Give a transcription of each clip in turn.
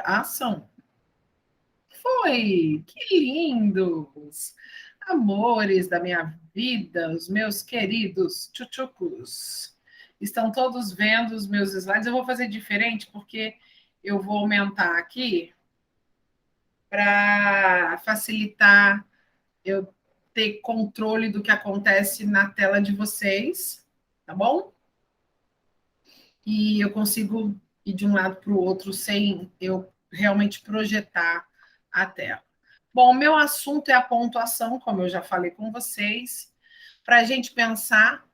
a ação. Foi! Que lindos! Amores da minha vida, os meus queridos tchutchucos. Estão todos vendo os meus slides. Eu vou fazer diferente porque eu vou aumentar aqui para facilitar eu ter controle do que acontece na tela de vocês, tá bom? E eu consigo ir de um lado para o outro sem eu realmente projetar a tela. Bom, o meu assunto é a pontuação, como eu já falei com vocês, para a gente pensar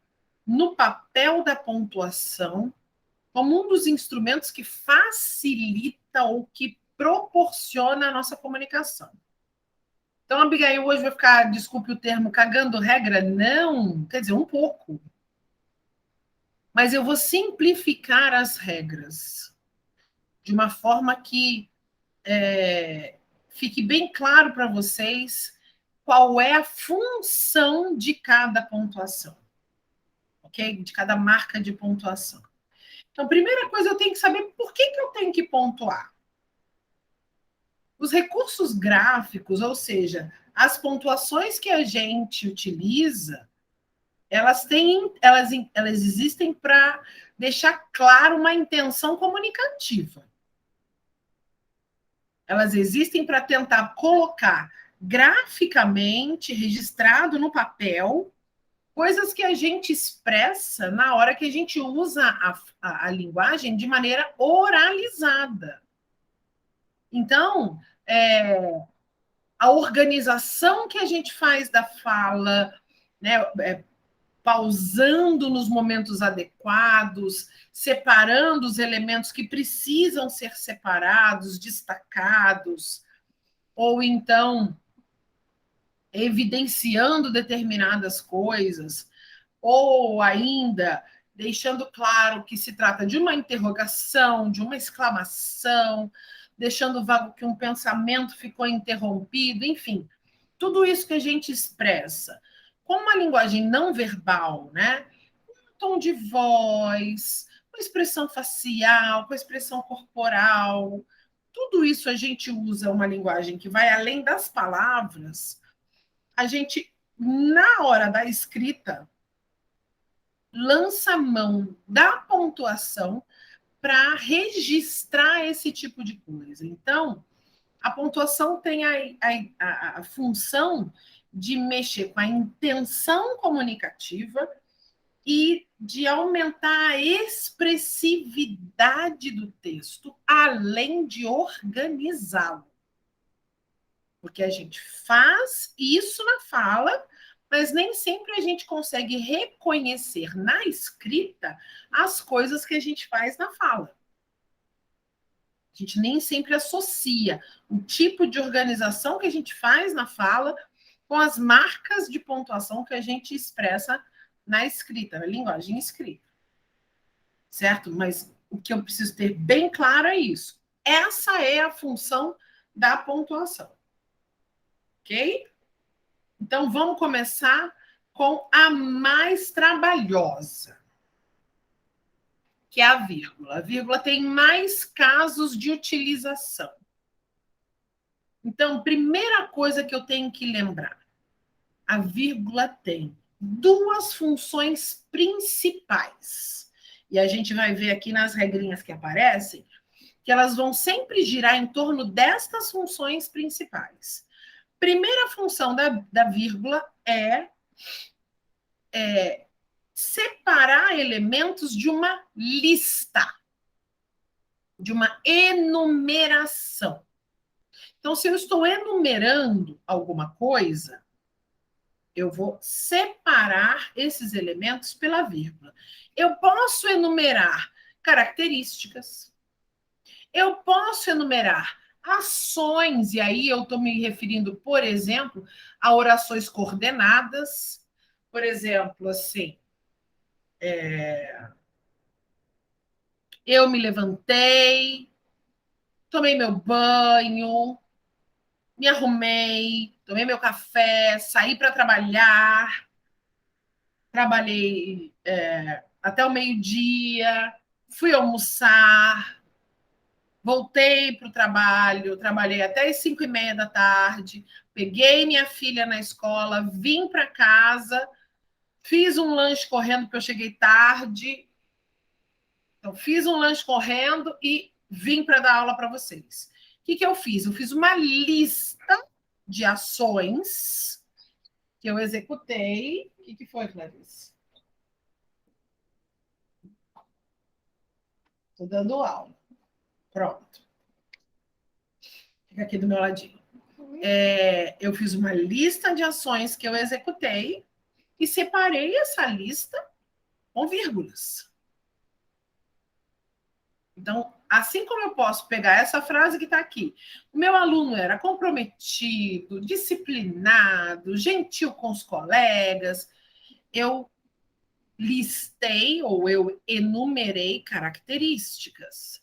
no papel da pontuação como um dos instrumentos que facilita ou que proporciona a nossa comunicação. Então, a Abigail hoje vai ficar, desculpe o termo, cagando regra? Não, quer dizer, um pouco. Mas eu vou simplificar as regras de uma forma que fique bem claro para vocês qual é a função de cada pontuação, ok? De cada marca de pontuação. Então, primeira coisa, eu tenho que saber por que eu tenho que pontuar. Os recursos gráficos, ou seja, as pontuações que a gente utiliza, elas existem para deixar claro uma intenção comunicativa. Elas existem para tentar colocar graficamente, registrado no papel, coisas que a gente expressa na hora que a gente usa a linguagem de maneira oralizada. Então, a organização que a gente faz da fala, né, pausando nos momentos adequados, separando os elementos que precisam ser separados, destacados, ou então evidenciando determinadas coisas, ou ainda deixando claro que se trata de uma interrogação, de uma exclamação, deixando vago que um pensamento ficou interrompido, enfim, tudo isso que a gente expressa com uma linguagem não verbal, né? Um tom de voz, com expressão facial, com expressão corporal, tudo isso a gente usa uma linguagem que vai além das palavras. A gente, na hora da escrita, lança mão da pontuação para registrar esse tipo de coisa. Então, a pontuação tem a função de mexer com a intenção comunicativa e de aumentar a expressividade do texto, além de organizá-lo. Porque a gente faz isso na fala, mas nem sempre a gente consegue reconhecer na escrita as coisas que a gente faz na fala. A gente nem sempre associa o tipo de organização que a gente faz na fala com as marcas de pontuação que a gente expressa na escrita, na linguagem escrita. Certo? Mas o que eu preciso ter bem claro é isso. Essa é a função da pontuação. Ok? Então, vamos começar com a mais trabalhosa, que é a vírgula. A vírgula tem mais casos de utilização. Então, primeira coisa que eu tenho que lembrar, a vírgula tem duas funções principais. E a gente vai ver aqui nas regrinhas que aparecem que elas vão sempre girar em torno destas funções principais. Primeira função da vírgula é separar elementos de uma lista, de uma enumeração. Então, se eu estou enumerando alguma coisa, eu vou separar esses elementos pela vírgula. Eu posso enumerar características, eu posso enumerar ações, e aí eu estou me referindo, por exemplo, a orações coordenadas. Por exemplo, assim, eu me levantei, tomei meu banho, me arrumei, tomei meu café, saí para trabalhar, trabalhei até o meio-dia, fui almoçar, voltei para o trabalho, trabalhei até as 5:30 da tarde, peguei minha filha na escola, vim para casa, fiz um lanche correndo, porque eu cheguei tarde. Então, fiz um lanche correndo e vim para dar aula para vocês. O que eu fiz? Eu fiz uma lista de ações que eu executei. O que foi, Clarice? Estou dando aula. Pronto. Fica aqui do meu ladinho. Eu fiz uma lista de ações que eu executei e separei essa lista com vírgulas. Então, assim como eu posso pegar essa frase que está aqui, o meu aluno era comprometido, disciplinado, gentil com os colegas, eu listei ou eu enumerei características.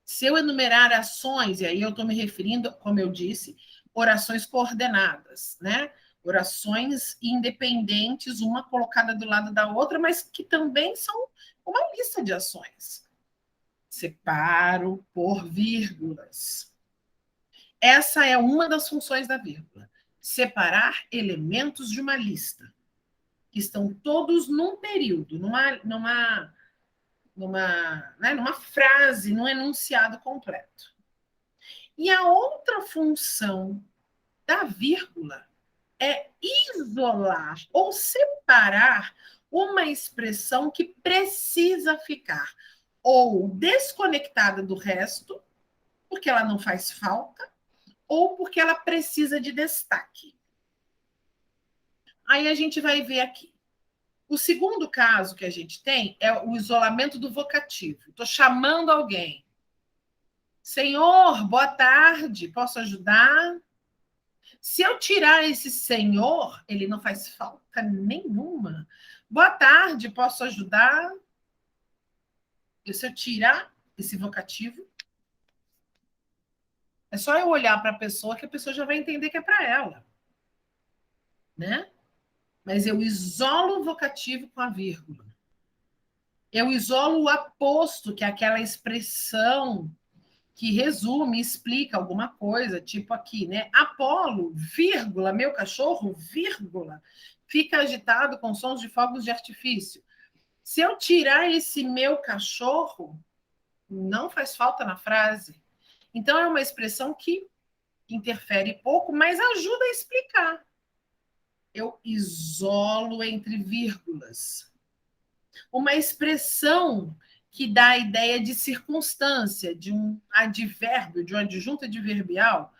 Se eu enumerar ações, e aí eu estou me referindo, como eu disse, orações coordenadas, né? Orações independentes, uma colocada do lado da outra, mas que também são uma lista de ações. Separo por vírgulas. Essa é uma das funções da vírgula. Separar elementos de uma lista, que estão todos num período, numa frase, num enunciado completo. E a outra função da vírgula é isolar ou separar uma expressão que precisa ficar ou desconectada do resto, porque ela não faz falta, ou porque ela precisa de destaque. Aí a gente vai ver aqui. O segundo caso que a gente tem é o isolamento do vocativo. Estou chamando alguém. Senhor, boa tarde, posso ajudar? Se eu tirar esse senhor, ele não faz falta nenhuma. Boa tarde, posso ajudar? E se eu tirar esse vocativo, é só eu olhar para a pessoa que a pessoa já vai entender que é para ela, né? Mas eu isolo o vocativo com a vírgula. Eu isolo o aposto, que é aquela expressão que resume, explica alguma coisa, tipo aqui, né? Apolo, vírgula, meu cachorro, vírgula, fica agitado com sons de fogos de artifício. Se eu tirar esse meu cachorro, não faz falta na frase. Então, é uma expressão que interfere pouco, mas ajuda a explicar. Eu isolo entre vírgulas. Uma expressão que dá a ideia de circunstância, de um advérbio, de um adjunto adverbial,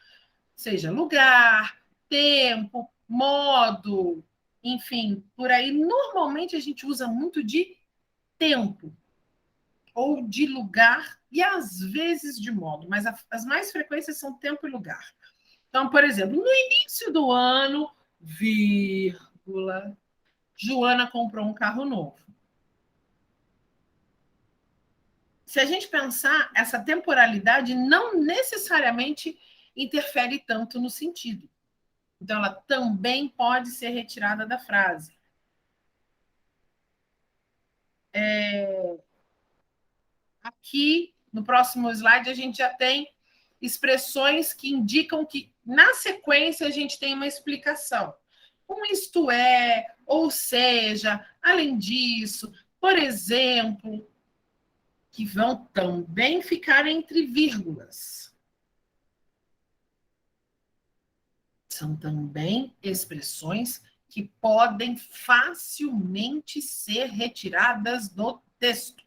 seja lugar, tempo, modo, enfim, por aí. Normalmente a gente usa muito de tempo, ou de lugar, e às vezes de modo, mas as mais frequências são tempo e lugar. Então, por exemplo, no início do ano, vírgula, Joana comprou um carro novo. Se a gente pensar, essa temporalidade não necessariamente interfere tanto no sentido. Então, ela também pode ser retirada da frase. Aqui, no próximo slide, a gente já tem expressões que indicam que, na sequência, a gente tem uma explicação. Um isto é, ou seja, além disso, por exemplo, que vão também ficar entre vírgulas. São também expressões que podem facilmente ser retiradas do texto,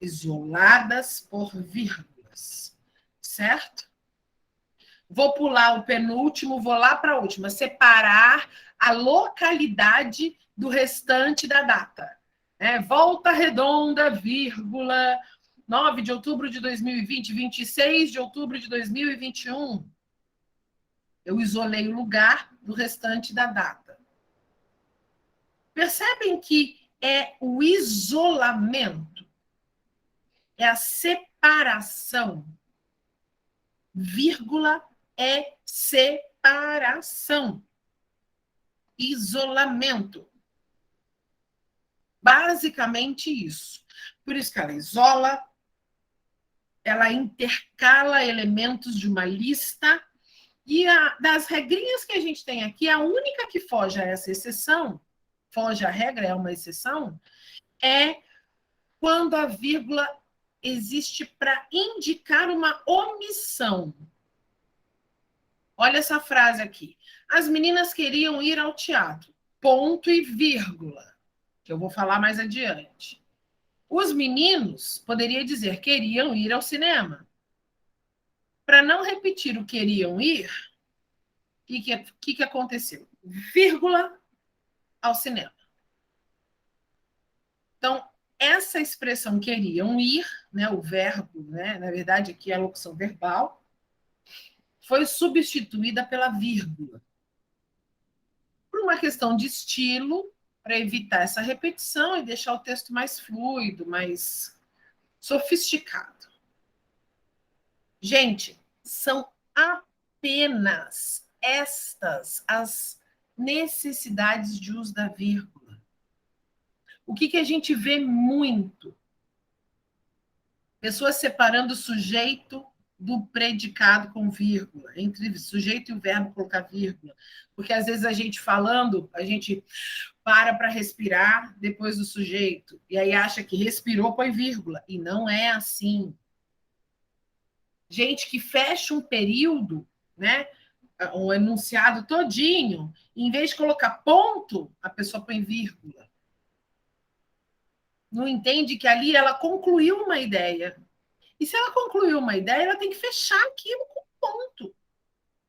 isoladas por vírgulas, certo? Vou pular o penúltimo, vou lá para a última. Separar a localidade do restante da data. Volta Redonda, vírgula, 9 de outubro de 2020, 26 de outubro de 2021. Eu isolei o lugar do restante da data. Percebem que é o isolamento, é a separação. Vírgula é separação. Isolamento. Basicamente isso. Por isso que ela isola, ela intercala elementos de uma lista, e das regrinhas que a gente tem aqui, a única que foge a essa exceção, foge à regra, é uma exceção, é quando a vírgula existe para indicar uma omissão. Olha essa frase aqui. As meninas queriam ir ao teatro. Ponto e vírgula, que eu vou falar mais adiante. Os meninos, poderia dizer, queriam ir ao cinema. Para não repetir o queriam ir, o que aconteceu? Vírgula ao cinema. Então, essa expressão queriam ir, né, o verbo, né, na verdade aqui é a locução verbal, foi substituída pela vírgula. Por uma questão de estilo, para evitar essa repetição e deixar o texto mais fluido, mais sofisticado. Gente, são apenas estas as necessidades de uso da vírgula. O que a gente vê muito? Pessoas separando o sujeito do predicado com vírgula, entre sujeito e o verbo colocar vírgula. Porque às vezes a gente falando, a gente para respirar depois do sujeito, e aí acha que respirou, põe vírgula. E não é assim. Gente que fecha um período, né? Um enunciado todinho, em vez de colocar ponto, a pessoa põe vírgula. Não entende que ali ela concluiu uma ideia. E se ela concluiu uma ideia, ela tem que fechar aquilo com ponto.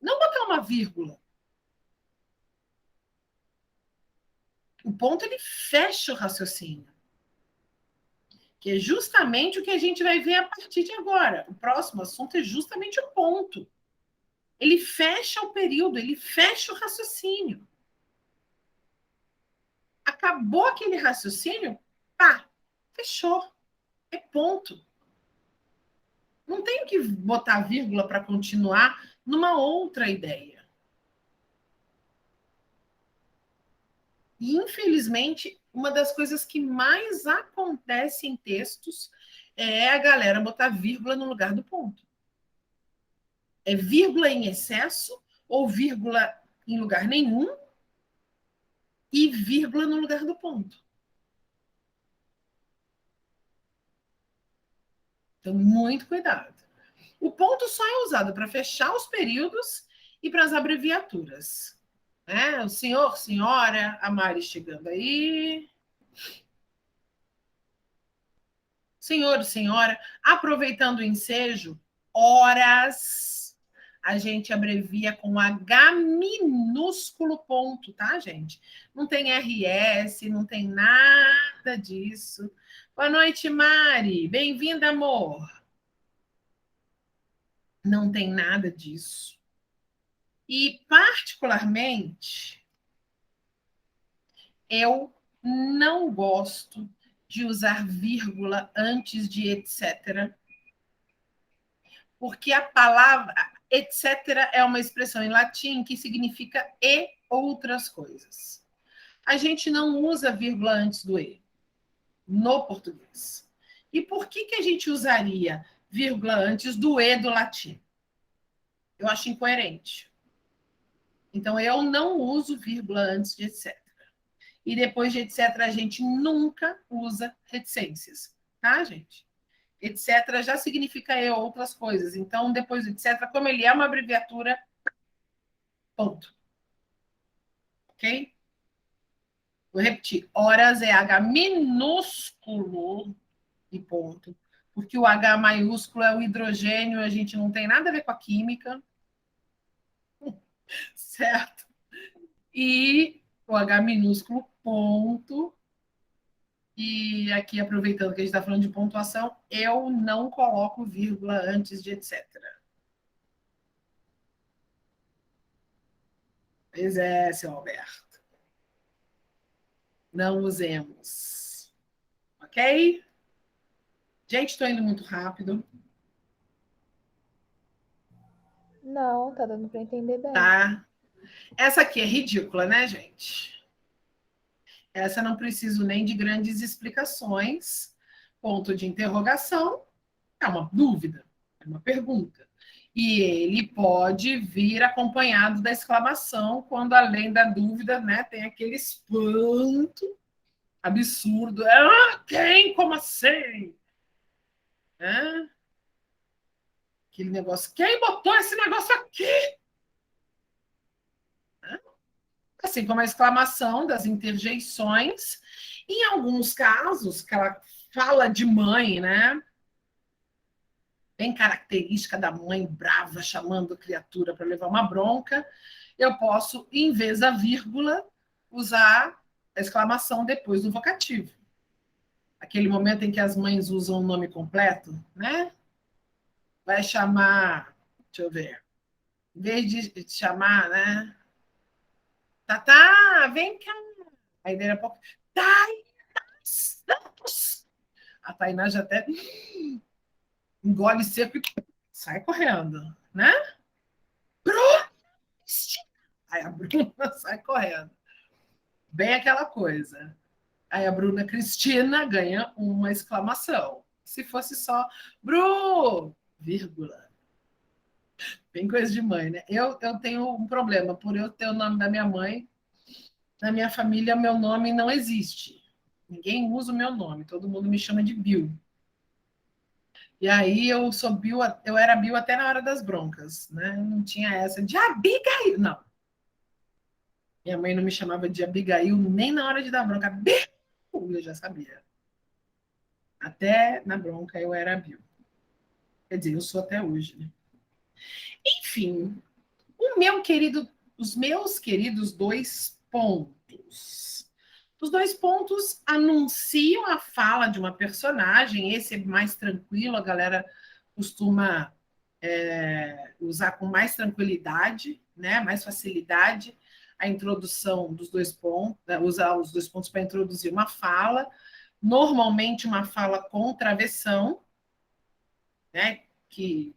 Não botar uma vírgula. O ponto, ele fecha o raciocínio. Que é justamente o que a gente vai ver a partir de agora. O próximo assunto é justamente o ponto. Ele fecha o período, ele fecha o raciocínio. Acabou aquele raciocínio, pá, fechou. É ponto. Não tenho que botar vírgula para continuar numa outra ideia. E, infelizmente, uma das coisas que mais acontece em textos é a galera botar vírgula no lugar do ponto. É vírgula em excesso ou vírgula em lugar nenhum e vírgula no lugar do ponto. Então, muito cuidado. O ponto só é usado para fechar os períodos e para as abreviaturas. Né? O senhor, senhora, a Mari chegando aí. Senhor, senhora, aproveitando o ensejo, horas, a gente abrevia com H minúsculo ponto, tá, gente? Não tem RS, não tem nada disso. Boa noite, Mari. Bem-vinda, amor. Não tem nada disso. E, particularmente, eu não gosto de usar vírgula antes de etc., porque a palavra etc. é uma expressão em latim que significa e outras coisas. A gente não usa vírgula antes do e no português. E por que a gente usaria vírgula antes do e do latim? Eu acho incoerente. Então, eu não uso vírgula antes de etc. E depois de etc., a gente nunca usa reticências, tá, gente? Etc. já significa e outras coisas. Então, depois do etc., como ele é uma abreviatura, ponto. Ok? Vou repetir. Horas é H minúsculo e ponto. Porque o H maiúsculo é o hidrogênio, a gente não tem nada a ver com a química. Certo? E o H minúsculo, ponto. E aqui, aproveitando que a gente está falando de pontuação, eu não coloco vírgula antes de etc. Pois é, seu Alberto. Não usemos. Ok? Gente, estou indo muito rápido. Não, tá dando para entender bem. Tá. Essa aqui é ridícula, né, gente? Essa não preciso nem de grandes explicações, ponto de interrogação é uma dúvida, é uma pergunta. E ele pode vir acompanhado da exclamação, quando além da dúvida, né, tem aquele espanto absurdo. Ah, quem? Como assim? É? Aquele negócio, quem botou esse negócio aqui? É? Assim como a exclamação das interjeições. Em alguns casos, que ela fala de mãe, né? Bem característica da mãe brava, chamando a criatura para levar uma bronca, eu posso, em vez da vírgula, usar a exclamação depois do vocativo. Aquele momento em que as mães usam o nome completo, né? Vai chamar, deixa eu ver, em vez de chamar, né? Tatá, vem cá. Aí, daí a pouco, Tainá Santos. A Tainá já até engole seco e sai correndo, né? Aí a Bruna sai correndo. Bem aquela coisa. Aí a Bruna Cristina ganha uma exclamação. Se fosse só Bru, vírgula. Bem coisa de mãe, né? Eu tenho um problema. Por eu ter o nome da minha mãe, na minha família, meu nome não existe. Ninguém usa o meu nome. Todo mundo me chama de Bill. E aí eu sou Bill, eu era Bill até na hora das broncas, né? Não tinha essa de Abigail. Não. Minha mãe não me chamava de Abigail nem na hora de dar bronca. Bill! Eu já sabia. Até na bronca eu era Bill. Quer dizer, eu sou até hoje, né? Enfim, os meus queridos 2 pontos. Os 2 pontos anunciam a fala de uma personagem. Esse é mais tranquilo, a galera costuma usar com mais tranquilidade, né? Mais facilidade a introdução dos 2 pontos, usar os 2 pontos para introduzir uma fala. Normalmente uma fala com travessão, né? Que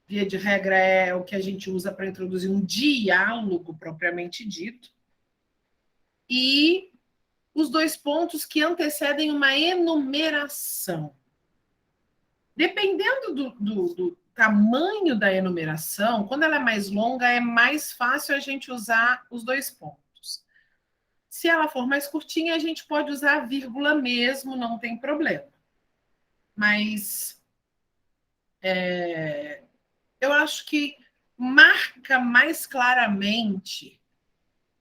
via de regra é o que a gente usa para introduzir um diálogo propriamente dito. E os 2 pontos que antecedem uma enumeração. Dependendo do tamanho da enumeração, quando ela é mais longa, é mais fácil a gente usar os 2 pontos. Se ela for mais curtinha, a gente pode usar a vírgula mesmo, não tem problema. Mas eu acho que marca mais claramente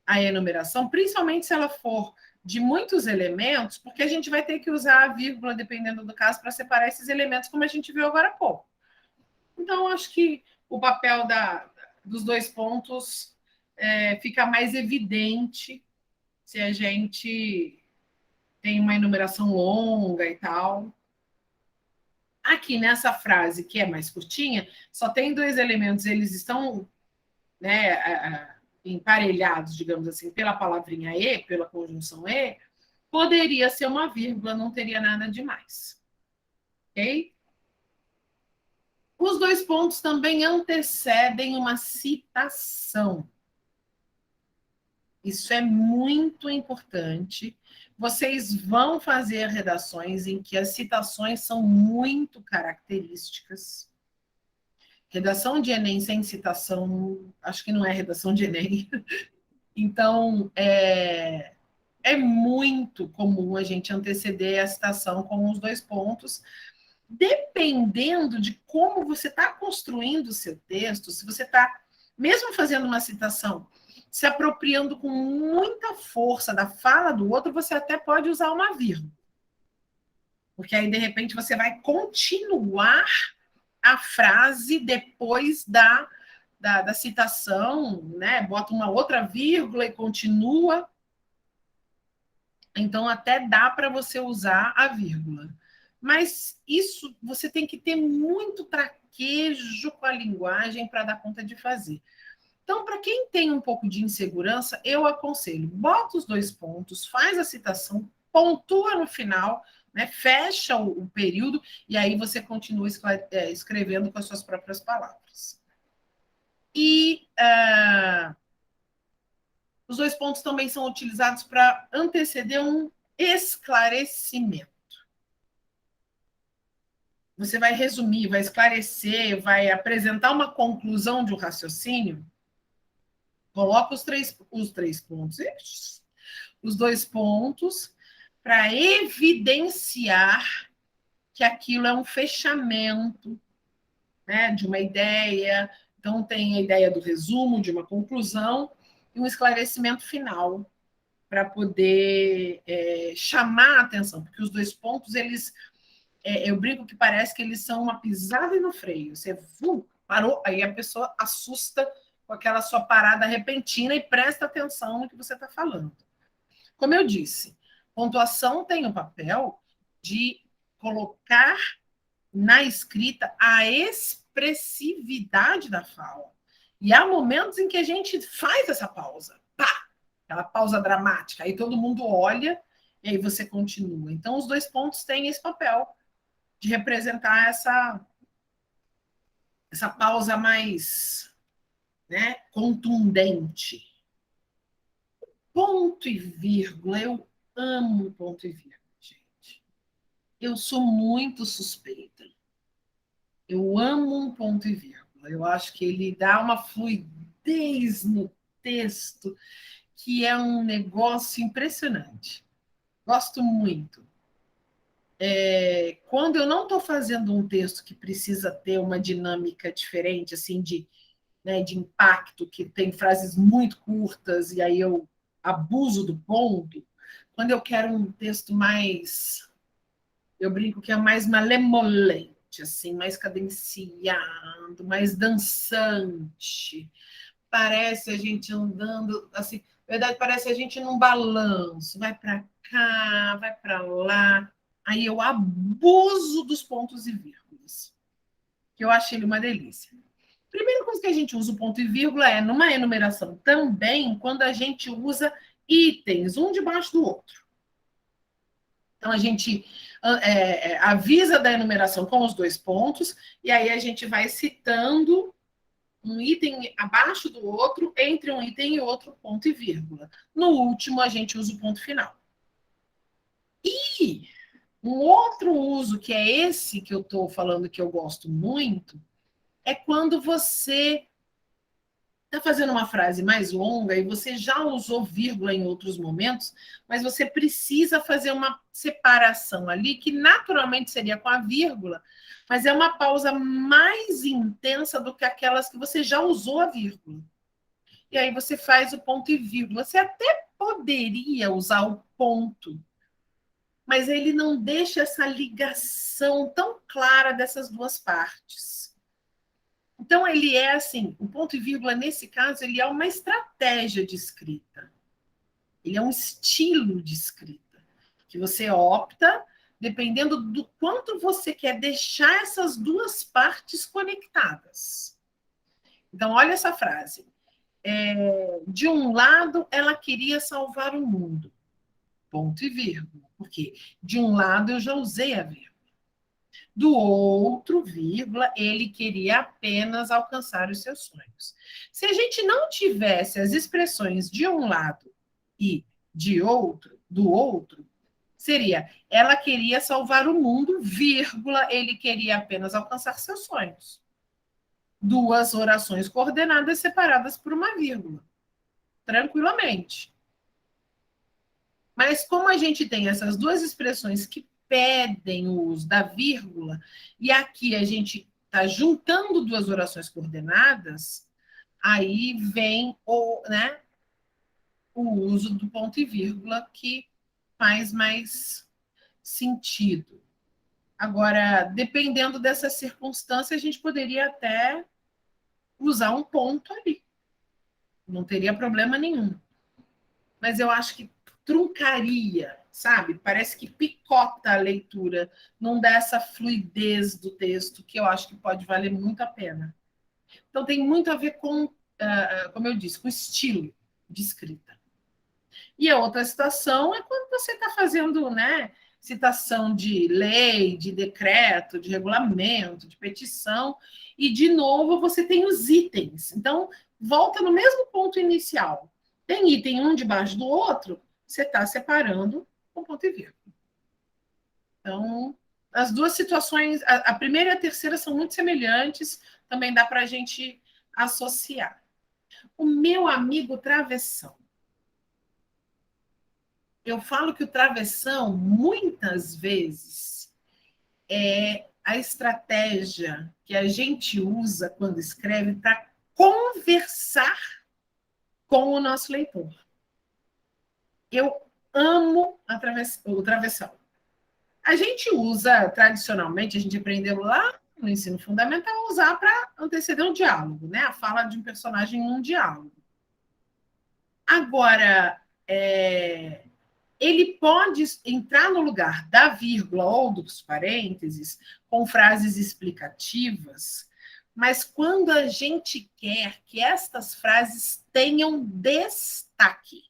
a enumeração, principalmente se ela for de muitos elementos, porque a gente vai ter que usar a vírgula, dependendo do caso, para separar esses elementos, como a gente viu agora há pouco. Então, acho que o papel dos 2 pontos fica mais evidente se a gente tem uma enumeração longa e tal. Aqui nessa frase, que é mais curtinha, só tem 2 elementos, eles estão, né, emparelhados, digamos assim, pela palavrinha e, pela conjunção e, poderia ser uma vírgula, não teria nada demais. Ok? Os 2 pontos também antecedem uma citação. Isso é muito importante. Vocês vão fazer redações em que as citações são muito características. Redação de Enem sem citação, acho que não é redação de Enem. Então, é muito comum a gente anteceder a citação com os 2 pontos, dependendo de como você está construindo o seu texto, se você está, mesmo fazendo uma citação, se apropriando com muita força da fala do outro, você até pode usar uma vírgula. Porque aí, de repente, você vai continuar a frase depois da citação, né? Bota uma outra vírgula e continua. Então, até dá para você usar a vírgula. Mas isso você tem que ter muito traquejo com a linguagem para dar conta de fazer. Então, para quem tem um pouco de insegurança, eu aconselho, bota os 2 pontos, faz a citação, pontua no final, né, fecha o período, e aí você continua escrevendo com as suas próprias palavras. E os 2 pontos também são utilizados para anteceder um esclarecimento. você vai resumir, vai esclarecer, vai apresentar uma conclusão de um raciocínio, coloca os três pontos, os 2 pontos, para evidenciar que aquilo é um fechamento, né, de uma ideia. Então, tem a ideia do resumo, de uma conclusão, e um esclarecimento final, para poder chamar a atenção, porque os 2 pontos, eles, eu brinco que parece que eles são uma pisada no freio. Você parou, aí a pessoa assusta com aquela sua parada repentina e presta atenção no que você está falando. Como eu disse, pontuação tem o papel de colocar na escrita a expressividade da fala. E há momentos em que a gente faz essa pausa. Pá! Aquela pausa dramática. Aí todo mundo olha e aí você continua. Então, os 2 pontos têm esse papel de representar essa pausa mais, né, contundente. Ponto e vírgula. Eu amo ponto e vírgula, gente. Eu sou muito suspeita. Eu amo um ponto e vírgula. Eu acho que ele dá uma fluidez no texto que é um negócio impressionante. Gosto muito. Quando eu não estou fazendo um texto que precisa ter uma dinâmica diferente, assim, né, de impacto, que tem frases muito curtas e aí eu abuso do ponto, quando eu quero um texto mais, eu brinco que é mais malemolente, assim, mais cadenciado, mais dançante. Parece a gente andando, assim, na verdade, parece a gente num balanço, vai para cá, vai para lá. Aí eu abuso dos pontos e vírgulas, que eu achei uma delícia. Primeira coisa que a gente usa o ponto e vírgula é numa enumeração também, quando a gente usa itens, um debaixo do outro. Então, a gente avisa da enumeração com os 2 pontos, e aí a gente vai citando um item abaixo do outro, entre um item e outro, ponto e vírgula. No último, a gente usa o ponto final. E um outro uso, que é esse que eu estou falando que eu gosto muito, é quando você está fazendo uma frase mais longa e você já usou vírgula em outros momentos, mas você precisa fazer uma separação ali, que naturalmente seria com a vírgula, mas é uma pausa mais intensa do que aquelas que você já usou a vírgula. E aí você faz o ponto e vírgula. Você até poderia usar o ponto, mas ele não deixa essa ligação tão clara dessas 2 partes. Então, ele é assim, o ponto e vírgula, nesse caso, ele é uma estratégia de escrita. Ele é um estilo de escrita, que você opta, dependendo do quanto você quer deixar essas 2 partes conectadas. Então, olha essa frase. De um lado, ela queria salvar o mundo. Ponto e vírgula. Porque de um lado eu já usei a vírgula. Do outro, vírgula, ele queria apenas alcançar os seus sonhos. Se a gente não tivesse as expressões de um lado e de outro, do outro, seria ela queria salvar o mundo, vírgula, ele queria apenas alcançar seus sonhos. 2 orações coordenadas separadas por uma vírgula. Tranquilamente. Mas como a gente tem essas 2 expressões que pedem o uso da vírgula, e aqui a gente está juntando 2 orações coordenadas, aí vem o uso do ponto e vírgula, que faz mais sentido. Agora, dependendo dessa circunstância, a gente poderia até usar um ponto ali. Não teria problema nenhum. Mas eu acho que truncaria, sabe? Parece que picota a leitura, não dá essa fluidez do texto, que eu acho que pode valer muito a pena. Então, tem muito a ver com, como eu disse, com o estilo de escrita. E a outra situação é quando você está fazendo, né, citação de lei, de decreto, de regulamento, de petição, e, de novo, você tem os itens. Então, volta no mesmo ponto inicial. Tem item um debaixo do outro, você está separando com ponto e vírgula. Então, As duas situações, a primeira e a terceira são muito semelhantes, também dá para a gente associar. O meu amigo travessão. Eu falo que o travessão, muitas vezes, é a estratégia que a gente usa quando escreve para conversar com o nosso leitor. Eu amo o travessão. A gente usa, tradicionalmente, a gente aprendeu lá no ensino fundamental, a usar para anteceder um diálogo, né? A fala de um personagem em um diálogo. Agora, ele pode entrar no lugar da vírgula ou dos parênteses com frases explicativas, mas quando a gente quer que estas frases tenham destaque.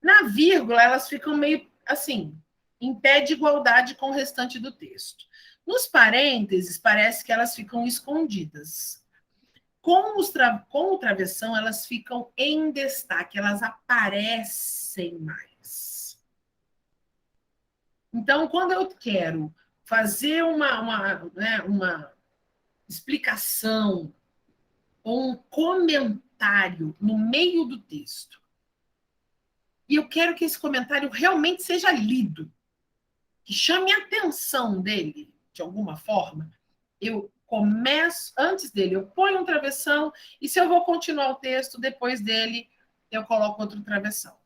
Na vírgula, elas ficam meio assim, em pé de igualdade com o restante do texto. Nos parênteses, parece que elas ficam escondidas. Com o travessão, elas ficam em destaque, elas aparecem mais. Então, quando eu quero fazer uma explicação ou um comentário no meio do texto, e eu quero que esse comentário realmente seja lido, que chame a atenção dele, de alguma forma, eu começo, antes dele, eu ponho um travessão, e se eu vou continuar o texto, depois dele, eu coloco outro travessão.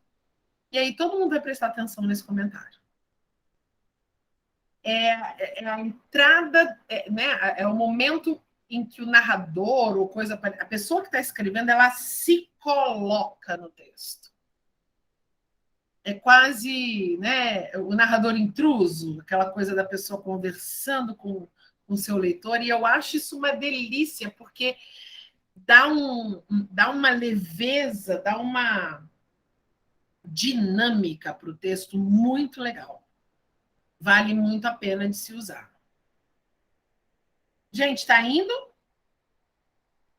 E aí todo mundo vai prestar atenção nesse comentário. É a entrada, né, é o momento em que o narrador, ou coisa, a pessoa que está escrevendo, ela se coloca no texto. É quase, né, o narrador intruso, aquela coisa da pessoa conversando com o seu leitor, e eu acho isso uma delícia, porque dá uma leveza, dá uma dinâmica para o texto muito legal. Vale muito a pena de se usar. Gente, está indo?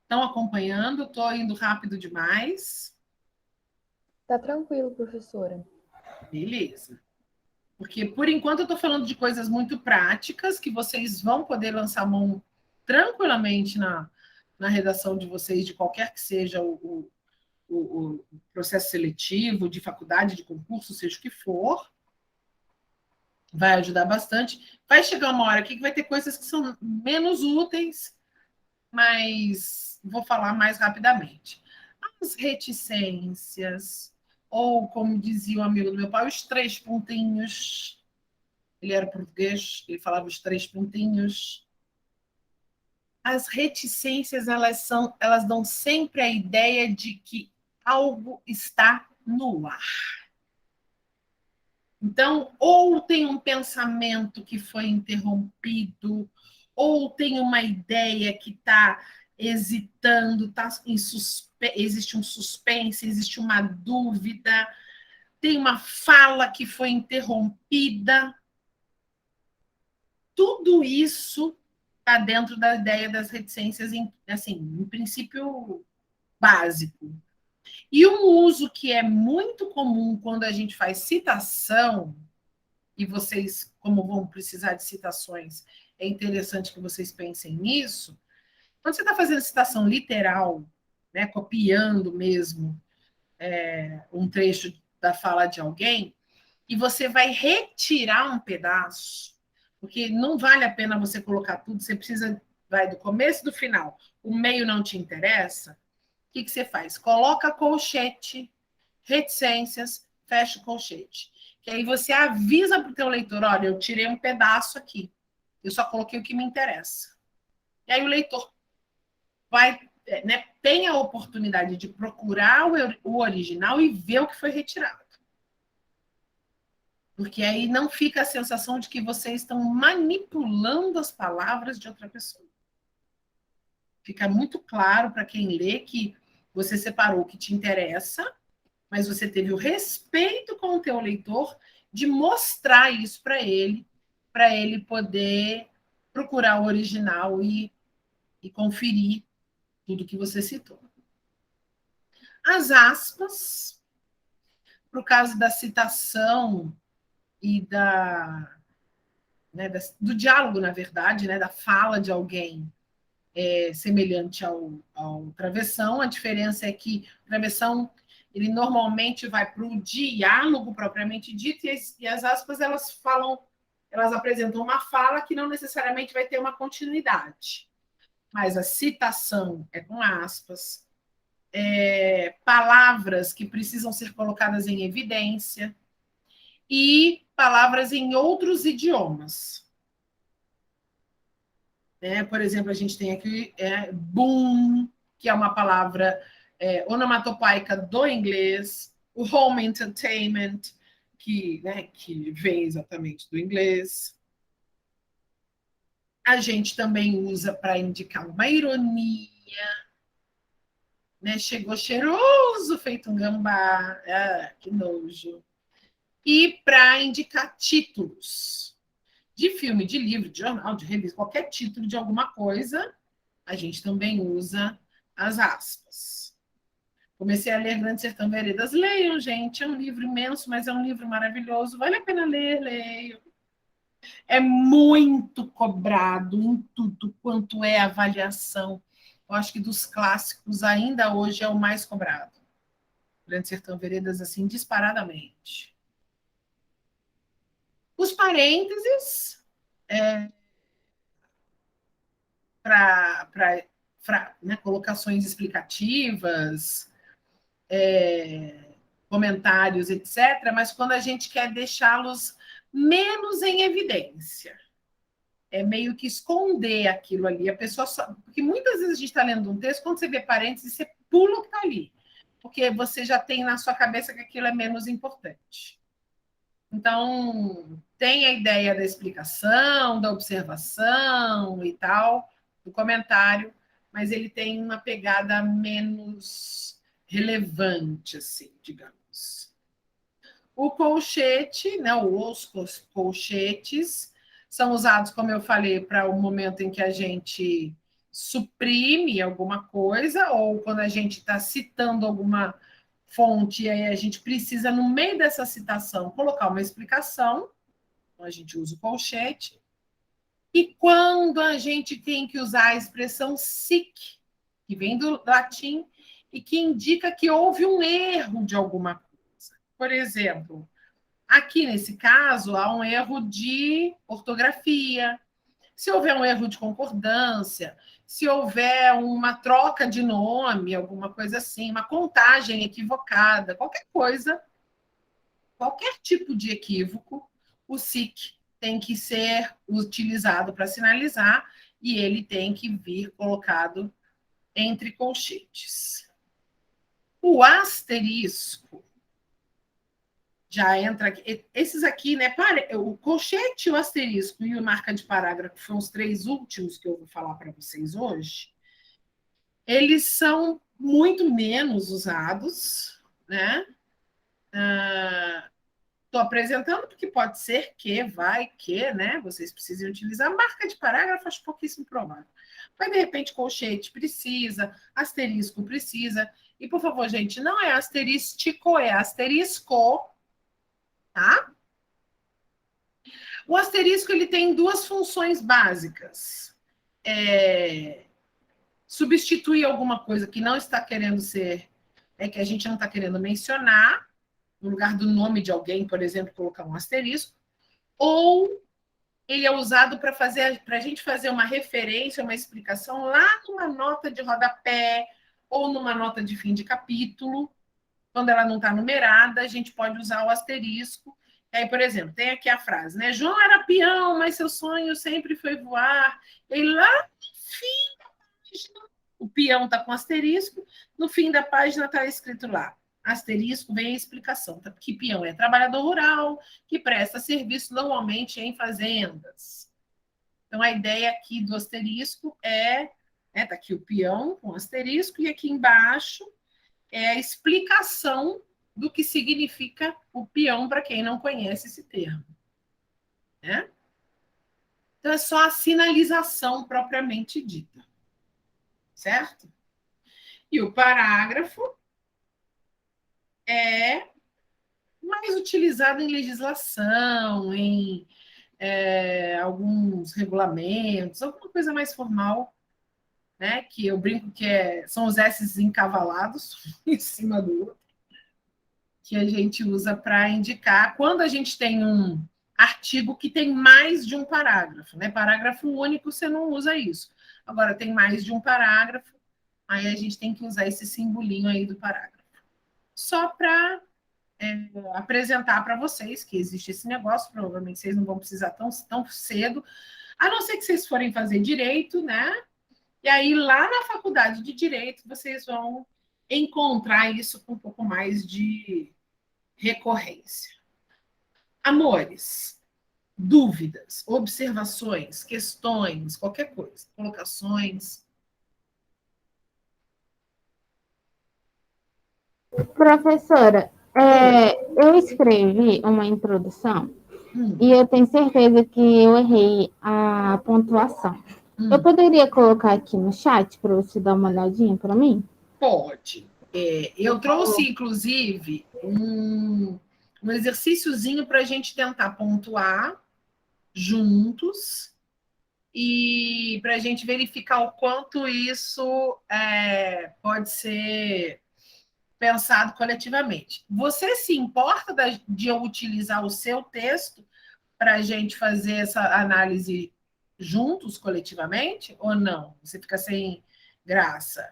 Estão acompanhando? Estou indo rápido demais? Tá tranquilo, professora. Beleza. Porque, por enquanto, eu estou falando de coisas muito práticas que vocês vão poder lançar mão tranquilamente na redação de vocês, de qualquer que seja o processo seletivo, de faculdade, de concurso, seja o que for. Vai ajudar bastante. Vai chegar uma hora aqui que vai ter coisas que são menos úteis, mas vou falar mais rapidamente. As reticências, ou como dizia um amigo do meu pai, os três pontinhos. Ele era português, ele falava os três pontinhos. As reticências, elas dão sempre a ideia de que algo está no ar. Então, ou tem um pensamento que foi interrompido, ou tem uma ideia que está hesitando, existe um suspense, existe uma dúvida, tem uma fala que foi interrompida. Tudo isso está dentro da ideia das reticências, assim, em princípio básico. E um uso que é muito comum quando a gente faz citação, e vocês, como vão precisar de citações, é interessante que vocês pensem nisso. Quando você está fazendo citação literal, né, copiando mesmo um trecho da fala de alguém, e você vai retirar um pedaço, porque não vale a pena você colocar tudo, você precisa, vai do começo e do final, o meio não te interessa, o que você faz? Coloca colchete, reticências, fecha o colchete. Que aí você avisa para o teu leitor, olha, eu tirei um pedaço aqui, eu só coloquei o que me interessa. E aí o leitor vai, né, tem a oportunidade de procurar o original e ver o que foi retirado. Porque aí não fica a sensação de que vocês estão manipulando as palavras de outra pessoa. Fica muito claro para quem lê que você separou o que te interessa, mas você teve o respeito com o teu leitor de mostrar isso para ele poder procurar o original e conferir tudo que você citou. As aspas, para o caso da citação e né, do diálogo, na verdade, né, da fala de alguém semelhante ao travessão. A diferença é que o travessão ele normalmente vai para o diálogo propriamente dito, e as aspas elas apresentam uma fala que não necessariamente vai ter uma continuidade. Mas a citação é com aspas, palavras que precisam ser colocadas em evidência e palavras em outros idiomas. Por exemplo, a gente tem aqui boom, que é uma palavra onomatopaica do inglês, o home entertainment, que vem exatamente do inglês. A gente também usa para indicar uma ironia, né? Chegou cheiroso, feito um gambá, que nojo. E para indicar títulos de filme, de livro, de jornal, de revista, qualquer título de alguma coisa, a gente também usa as aspas. Comecei a ler Grande Sertão Veredas. Leiam, gente, é um livro imenso, mas é um livro maravilhoso. Vale a pena ler, leiam. É muito cobrado em tudo quanto é avaliação. Eu acho que dos clássicos, ainda hoje é o mais cobrado. Grande Sertão Veredas, assim, disparadamente. Os parênteses, para né, colocações explicativas, comentários, etc., mas quando a gente quer deixá-los menos em evidência. É meio que esconder aquilo ali. A pessoa só... Porque muitas vezes a gente está lendo um texto, quando você vê parênteses, você pula o que está ali. Porque você já tem na sua cabeça que aquilo é menos importante. Então, tem a ideia da explicação, da observação e tal, do comentário, mas ele tem uma pegada menos relevante, assim, digamos. O colchete, né, os colchetes, são usados, como eu falei, para o momento em que a gente suprime alguma coisa, ou quando a gente está citando alguma fonte, e aí a gente precisa, no meio dessa citação, colocar uma explicação, então a gente usa o colchete. E quando a gente tem que usar a expressão sic, que vem do latim, e que indica que houve um erro de alguma coisa. Por exemplo, aqui nesse caso, há um erro de ortografia. Se houver um erro de concordância, se houver uma troca de nome, alguma coisa assim, uma contagem equivocada, qualquer coisa, qualquer tipo de equívoco, o SIC tem que ser utilizado para sinalizar e ele tem que vir colocado entre colchetes. O asterisco já entra aqui. Esses aqui, né? O colchete, o asterisco e o marca de parágrafo são os três últimos que eu vou falar para vocês hoje. Eles são muito menos usados, né? Estou apresentando porque pode ser que, vai que, né? Vocês precisem utilizar. Marca de parágrafo, acho pouquíssimo provável. Mas, de repente, colchete precisa, asterisco precisa. E, por favor, gente, não é asterístico, é asterisco, tá? O asterisco ele tem duas funções básicas. Substituir alguma coisa que não está querendo ser, que a gente não está querendo mencionar, no lugar do nome de alguém, por exemplo, colocar um asterisco, ou ele é usado para a gente fazer uma referência, uma explicação lá numa nota de rodapé ou numa nota de fim de capítulo. Quando ela não está numerada, a gente pode usar o asterisco. E aí, por exemplo, tem aqui a frase, né? João era peão, mas seu sonho sempre foi voar. E lá no fim da página, o peão está com asterisco, no fim da página está escrito lá. Asterisco, vem a explicação. Que peão é trabalhador rural, que presta serviço normalmente em fazendas. Então, a ideia aqui do asterisco tá aqui o peão com asterisco, e aqui embaixo é a explicação do que significa o peão para quem não conhece esse termo. Né? Então, é só a sinalização propriamente dita. Certo? E o parágrafo é mais utilizado em legislação, em alguns regulamentos, alguma coisa mais formal, né? Que eu brinco que são os S's encavalados em cima do outro, que a gente usa para indicar quando a gente tem um artigo que tem mais de um parágrafo, né? Parágrafo único, você não usa isso. Agora, tem mais de um parágrafo, aí a gente tem que usar esse simbolinho aí do parágrafo. Só para apresentar para vocês que existe esse negócio, provavelmente vocês não vão precisar tão cedo, a não ser que vocês forem fazer direito, né? E aí, lá na faculdade de Direito, vocês vão encontrar isso com um pouco mais de recorrência. Amores, dúvidas, observações, questões, qualquer coisa, colocações. Professora, eu escrevi uma introdução e eu tenho certeza que eu errei a pontuação. Eu poderia colocar aqui no chat para você dar uma olhadinha para mim? Pode. Eu trouxe, inclusive, um exercíciozinho para a gente tentar pontuar juntos e para a gente verificar o quanto isso pode ser pensado coletivamente. Você se importa de eu utilizar o seu texto para a gente fazer essa análise juntos, coletivamente, ou não? Você fica sem graça?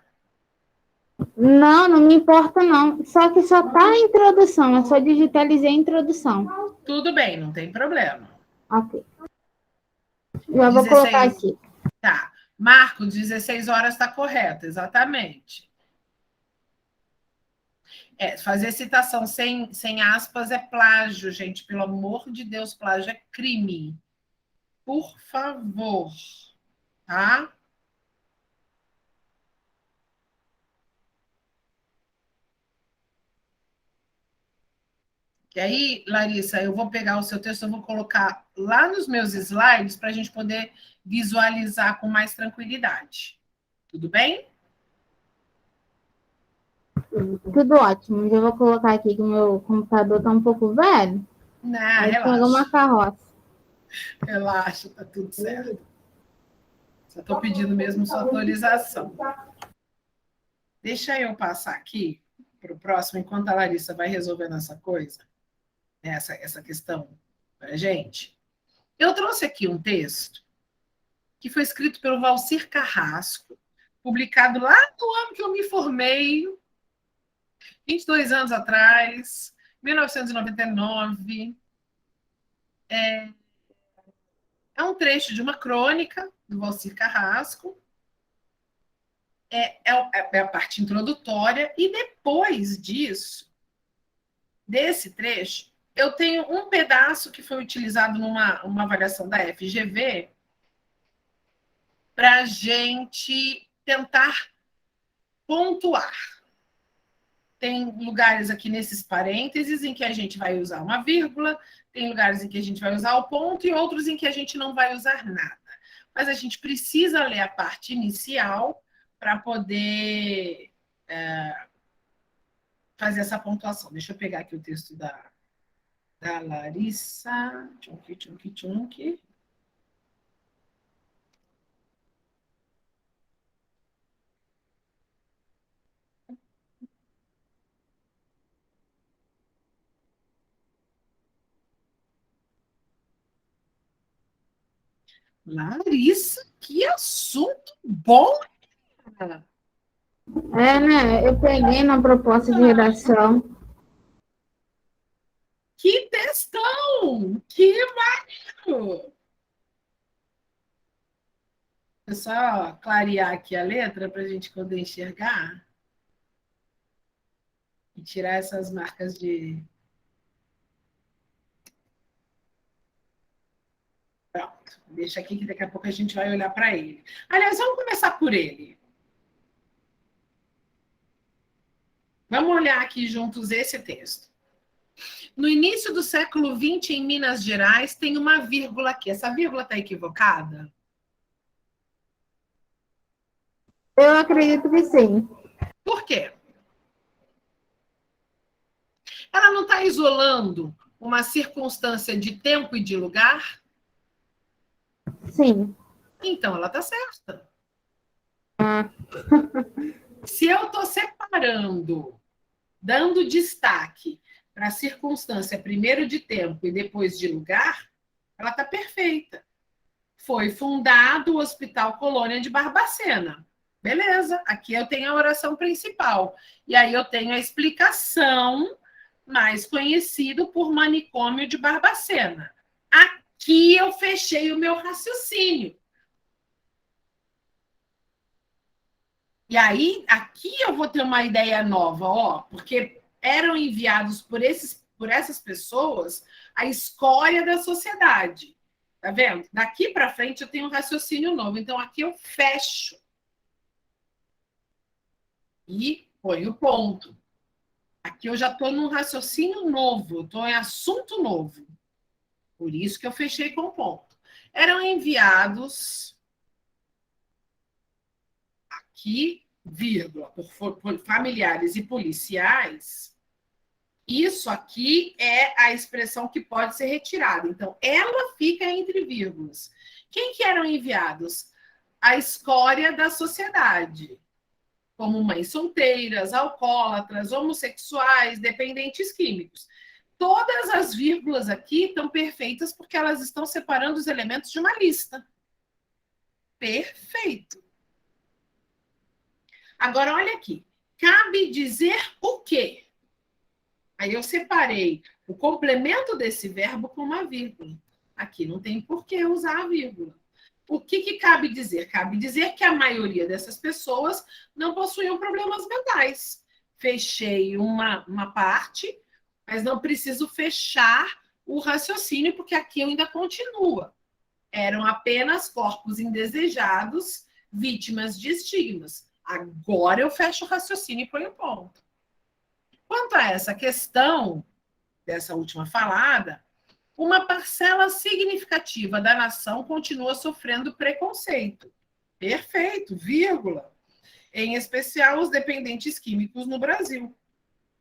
Não, não me importa, não. Só que só está a introdução, eu só digitalizei a introdução. Tudo bem, não tem problema. Ok. Já vou colocar aqui. Tá. Marco, 16 horas está correto, exatamente. Fazer citação sem aspas é plágio, gente. Pelo amor de Deus, plágio é crime. Por favor, tá? E aí, Larissa, eu vou pegar o seu texto, eu vou colocar lá nos meus slides para a gente poder visualizar com mais tranquilidade. Tudo bem? Tudo ótimo. Já vou colocar aqui que o meu computador está um pouco velho. Não, aí relaxa. pega uma carroça. Relaxa, tá tudo certo. Só estou pedindo mesmo sua autorização. Deixa eu passar aqui para o próximo, enquanto a Larissa vai resolvendo essa coisa, essa questão para a gente. Eu trouxe aqui um texto que foi escrito pelo Valcir Carrasco, publicado lá no ano que eu me formei, 22 anos atrás, 1999. É um trecho de uma crônica do Valcir Carrasco. É a parte introdutória, e depois desse trecho, eu tenho um pedaço que foi utilizado numa avaliação da FGV para a gente tentar pontuar. Tem lugares aqui nesses parênteses em que a gente vai usar uma vírgula, tem lugares em que a gente vai usar o ponto e outros em que a gente não vai usar nada. Mas a gente precisa ler a parte inicial para poder fazer essa pontuação. Deixa eu pegar aqui o texto da Larissa. Tchunqui. Larissa, que assunto bom! Né? Eu peguei na proposta de redação. Que textão! Que maneiro! É só clarear aqui a letra para a gente poder enxergar e tirar essas marcas de... Pronto, deixa aqui que daqui a pouco a gente vai olhar para ele. Aliás, vamos começar por ele. Vamos olhar aqui juntos esse texto. No início do século XX, em Minas Gerais, tem uma vírgula aqui. Essa vírgula está equivocada? Eu acredito que sim. Por quê? Ela não está isolando uma circunstância de tempo e de lugar? Sim. Então, ela está certa. Ah. Se eu estou separando, dando destaque para a circunstância primeiro de tempo e depois de lugar, ela está perfeita. Foi fundado o Hospital Colônia de Barbacena. Beleza, aqui eu tenho a oração principal. E aí eu tenho a explicação, mais conhecido por manicômio de Barbacena. Aqui eu fechei o meu raciocínio. E aí, aqui eu vou ter uma ideia nova, ó, porque eram enviados por essas pessoas a escória da sociedade. Tá vendo? Daqui para frente eu tenho um raciocínio novo. Então, aqui eu fecho. E ponho o ponto. Aqui eu já estou num raciocínio novo, estou em assunto novo. Por isso que eu fechei com ponto. Eram enviados aqui, vírgula, por familiares e policiais. Isso aqui é a expressão que pode ser retirada. Então, ela fica entre vírgulas. Quem que eram enviados? A escória da sociedade, como mães solteiras, alcoólatras, homossexuais, dependentes químicos. Todas as vírgulas aqui estão perfeitas porque elas estão separando os elementos de uma lista. Perfeito. Agora, olha aqui. Cabe dizer o quê? Aí eu separei o complemento desse verbo com uma vírgula. Aqui não tem por que usar a vírgula. O que cabe dizer? Cabe dizer que a maioria dessas pessoas não possuíam problemas mentais. Fechei uma parte, mas não preciso fechar o raciocínio, porque aqui ainda continua. Eram apenas corpos indesejados, vítimas de estigmas. Agora eu fecho o raciocínio e ponho ponto. Quanto a essa questão dessa última falada, uma parcela significativa da nação continua sofrendo preconceito. Perfeito, vírgula. Em especial os dependentes químicos no Brasil.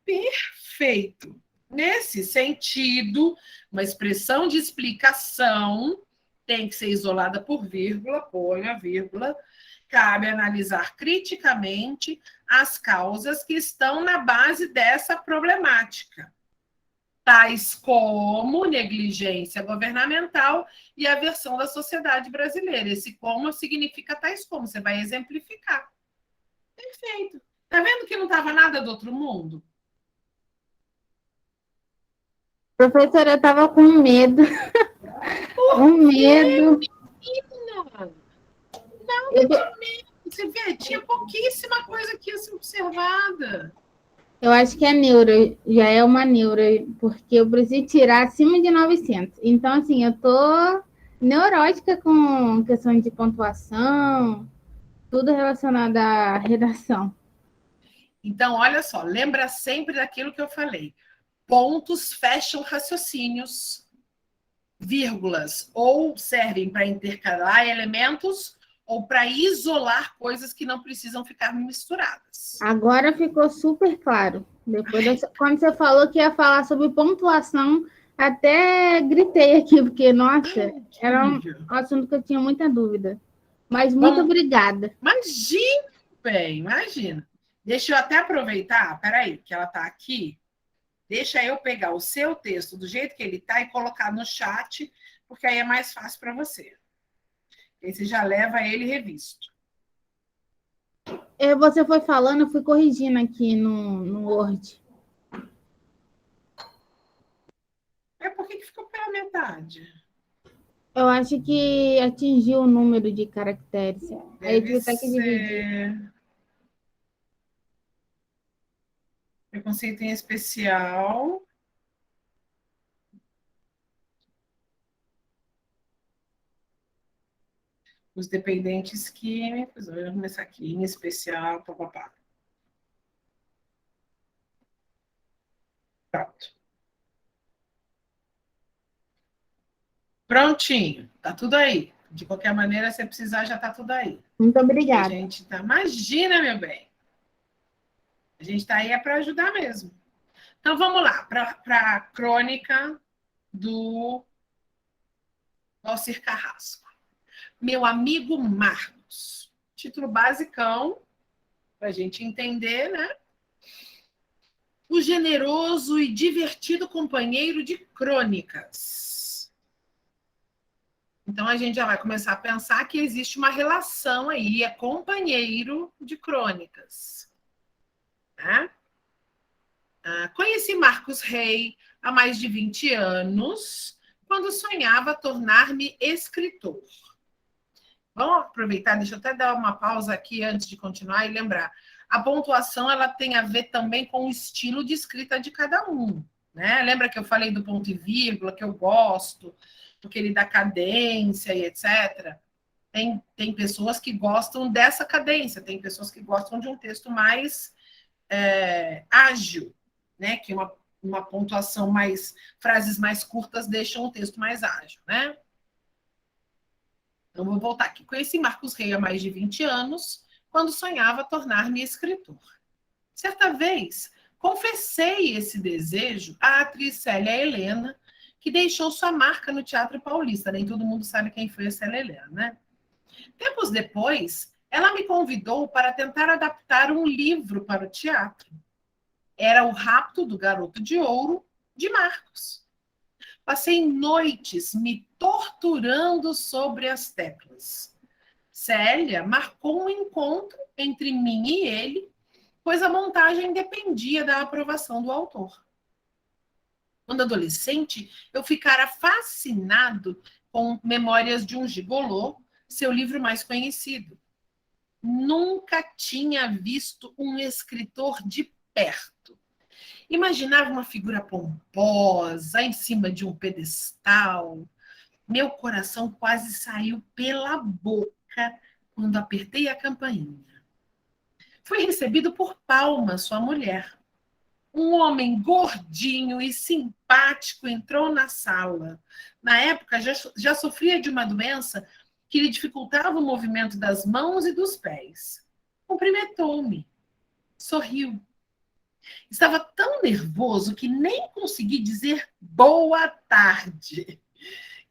Perfeito. Nesse sentido, uma expressão de explicação tem que ser isolada por vírgula, põe a vírgula. Cabe analisar criticamente as causas que estão na base dessa problemática, tais como negligência governamental e aversão da sociedade brasileira. Esse como significa tais como, você vai exemplificar. Perfeito. Tá vendo que não estava nada do outro mundo? Professora, eu estava com medo. Com medo. Menina, nada de medo. Você vê, tinha pouquíssima coisa aqui a ser observada. Eu acho que é neuro, já é uma neuro, porque eu preciso tirar acima de 900. Então, assim, eu tô neurótica com questão de pontuação, tudo relacionado à redação. Então, olha só, lembra sempre daquilo que eu falei. Pontos fecham raciocínios, vírgulas ou servem para intercalar elementos ou para isolar coisas que não precisam ficar misturadas. Agora ficou super claro. Quando você falou que ia falar sobre pontuação, até gritei aqui, porque, nossa, era um assunto que eu tinha muita dúvida. Mas muito obrigada. Imagina, bem, imagina. Deixa eu até aproveitar, peraí, que ela está aqui. Deixa eu pegar o seu texto do jeito que ele está e colocar no chat, porque aí é mais fácil para você. Aí você já leva ele revisto. Você foi falando, eu fui corrigindo aqui no Word. Por que ficou pela metade? Eu acho que atingiu o número de caracteres. Aí eu tive até que dividir. Preconceito em especial. Os dependentes químicos. Vou começar aqui, em especial, papapá. Pronto. Prontinho, tá tudo aí. De qualquer maneira, se precisar, já tá tudo aí. Muito obrigada. A gente tá... Imagina, meu bem. A gente tá aí para ajudar mesmo. Então, vamos lá, para a crônica do Alcir Carrasco. Meu amigo Marcos. Título basicão, para a gente entender, né? O generoso e divertido companheiro de crônicas. Então, a gente já vai começar a pensar que existe uma relação aí, é companheiro de crônicas. Né? Conheci Marcos Rey há mais de 20 anos, quando sonhava tornar-me escritor. Vamos aproveitar, deixa eu até dar uma pausa aqui antes de continuar e lembrar. A pontuação ela tem a ver também com o estilo de escrita de cada um. Né? Lembra que eu falei do ponto e vírgula, que eu gosto, porque ele dá cadência e etc. Tem pessoas que gostam dessa cadência, tem pessoas que gostam de um texto mais ágil, né? Que uma pontuação mais, frases mais curtas deixam o texto mais ágil, né? Então, vou voltar aqui. Conheci Marcos Rey há mais de 20 anos, quando sonhava tornar-me escritor. Certa vez, confessei esse desejo à atriz Célia Helena, que deixou sua marca no Teatro Paulista. Nem todo mundo sabe quem foi a Célia Helena, né? Tempos depois, ela me convidou para tentar adaptar um livro para o teatro. Era O Rapto do Garoto de Ouro, de Marcos. Passei noites me torturando sobre as teclas. Célia marcou um encontro entre mim e ele, pois a montagem dependia da aprovação do autor. Quando adolescente, eu ficara fascinado com Memórias de um Gigolô, seu livro mais conhecido. Nunca tinha visto um escritor de perto. Imaginava uma figura pomposa, em cima de um pedestal. Meu coração quase saiu pela boca quando apertei a campainha. Fui recebido por Palma, sua mulher. Um homem gordinho e simpático entrou na sala. Na época, já sofria de uma doença que lhe dificultava o movimento das mãos e dos pés. Cumprimentou-me. Sorriu. Estava tão nervoso que nem consegui dizer boa tarde.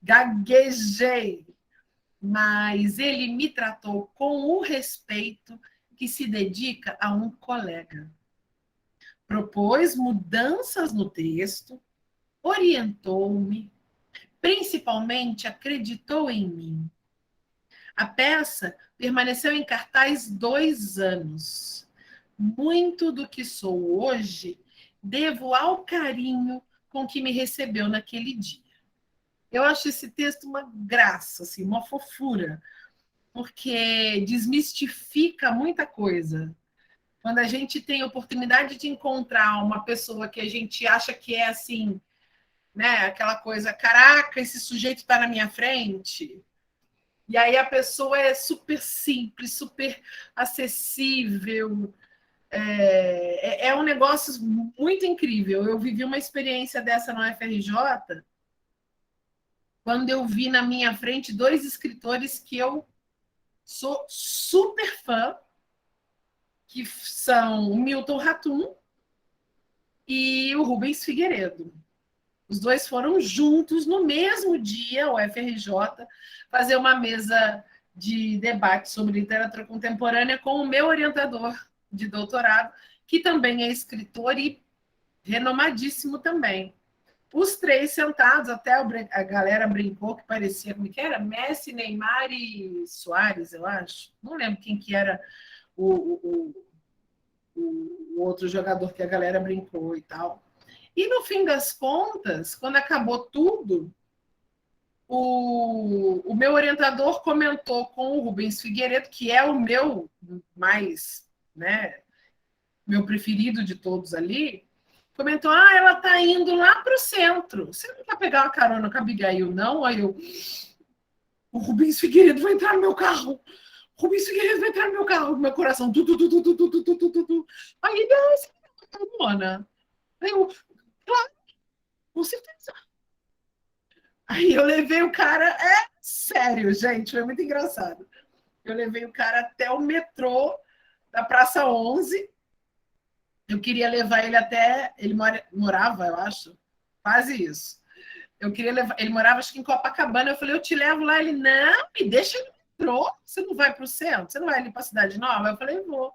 Gaguejei, mas ele me tratou com o respeito que se dedica a um colega. Propôs mudanças no texto, orientou-me, principalmente acreditou em mim. A peça permaneceu em cartaz 2 anos. Muito do que sou hoje devo ao carinho com que me recebeu naquele dia. Eu acho esse texto uma graça, assim, uma fofura, porque desmistifica muita coisa. Quando a gente tem a oportunidade de encontrar uma pessoa que a gente acha que é assim, né, aquela coisa, caraca, esse sujeito está na minha frente. E aí a pessoa é super simples, super acessível. É um negócio muito incrível. Eu vivi uma experiência dessa no UFRJ, quando eu vi na minha frente 2 escritores que eu sou super fã, que são o Milton Ratum e o Rubens Figueiredo. Os 2 foram juntos no mesmo dia, o UFRJ, fazer uma mesa de debate sobre literatura contemporânea com o meu orientador de doutorado, que também é escritor e renomadíssimo também. Os 3 sentados, até a galera brincou que parecia, como que era? Messi, Neymar e Soares, eu acho. Não lembro quem que era o outro jogador que a galera brincou e tal. E no fim das contas, quando acabou tudo, o meu orientador comentou com o Rubens Figueiredo, que é o meu mais, né, meu preferido de todos ali, comentou, ela está indo lá para o centro. Você não quer pegar uma carona com a Abigail, não? Aí eu, o Rubens Figueiredo vai entrar no meu carro. O Rubens Figueiredo vai entrar no meu carro. Meu coração, Aí, não, você tá Mona. Aí eu, claro, com certeza. Aí eu levei o cara, sério, gente, foi muito engraçado. Eu levei o cara até o metrô da Praça 11. Eu queria levar ele até... Ele morava, eu acho, quase isso. Eu queria levar... Ele morava, acho que em Copacabana. Eu falei, eu te levo lá. Ele, não, me deixa no metrô, você não vai para o centro? Você não vai ali para a Cidade Nova? Eu falei, vou.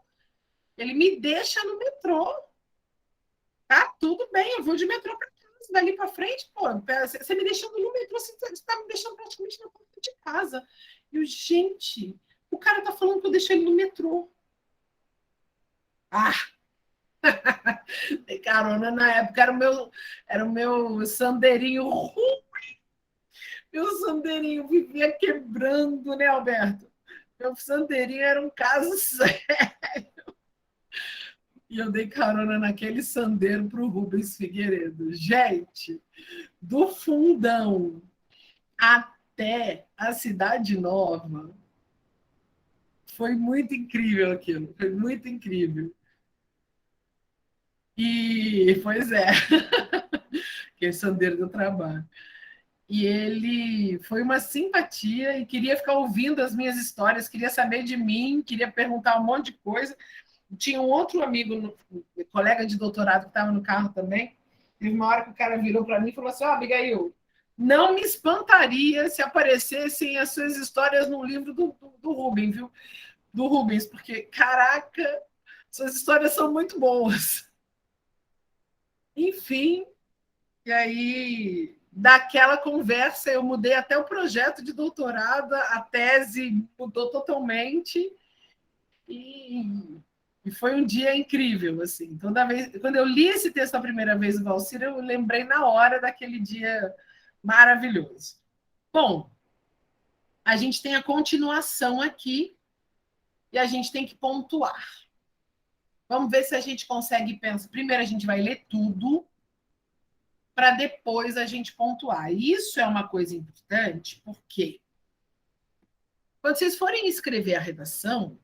Ele me deixa no metrô. Tá, tudo bem, eu vou de metrô para casa, dali para frente, pô, você me deixando no metrô, você está me deixando praticamente na porta de casa. E eu, gente, o cara tá falando que eu deixei ele no metrô. Ah, dei carona na época, era o meu sandeirinho ruim. Meu sandeirinho vivia quebrando, né, Alberto? Meu sandeirinho era um caso sério. E eu dei carona naquele sandeiro para o Rubens Figueiredo. Gente, do Fundão até a Cidade Nova, foi muito incrível aquilo, foi muito incrível. E, pois é, que é sandeiro do trabalho. E ele foi uma simpatia e queria ficar ouvindo as minhas histórias, queria saber de mim, queria perguntar um monte de coisa. Tinha um outro amigo, colega de doutorado, que estava no carro também. Teve uma hora que o cara virou para mim e falou assim: Abigail, não me espantaria se aparecessem as suas histórias no livro do Rubens, viu? Do Rubens, porque, caraca, suas histórias são muito boas. Enfim, e aí, daquela conversa, eu mudei até o projeto de doutorado, a tese mudou totalmente. E foi um dia incrível, assim. Toda vez, quando eu li esse texto a primeira vez do Valcir, eu lembrei na hora daquele dia maravilhoso. Bom, a gente tem a continuação aqui e a gente tem que pontuar. Vamos ver se a gente consegue pensar. Primeiro a gente vai ler tudo para depois a gente pontuar. Isso é uma coisa importante, porque quando vocês forem escrever a redação,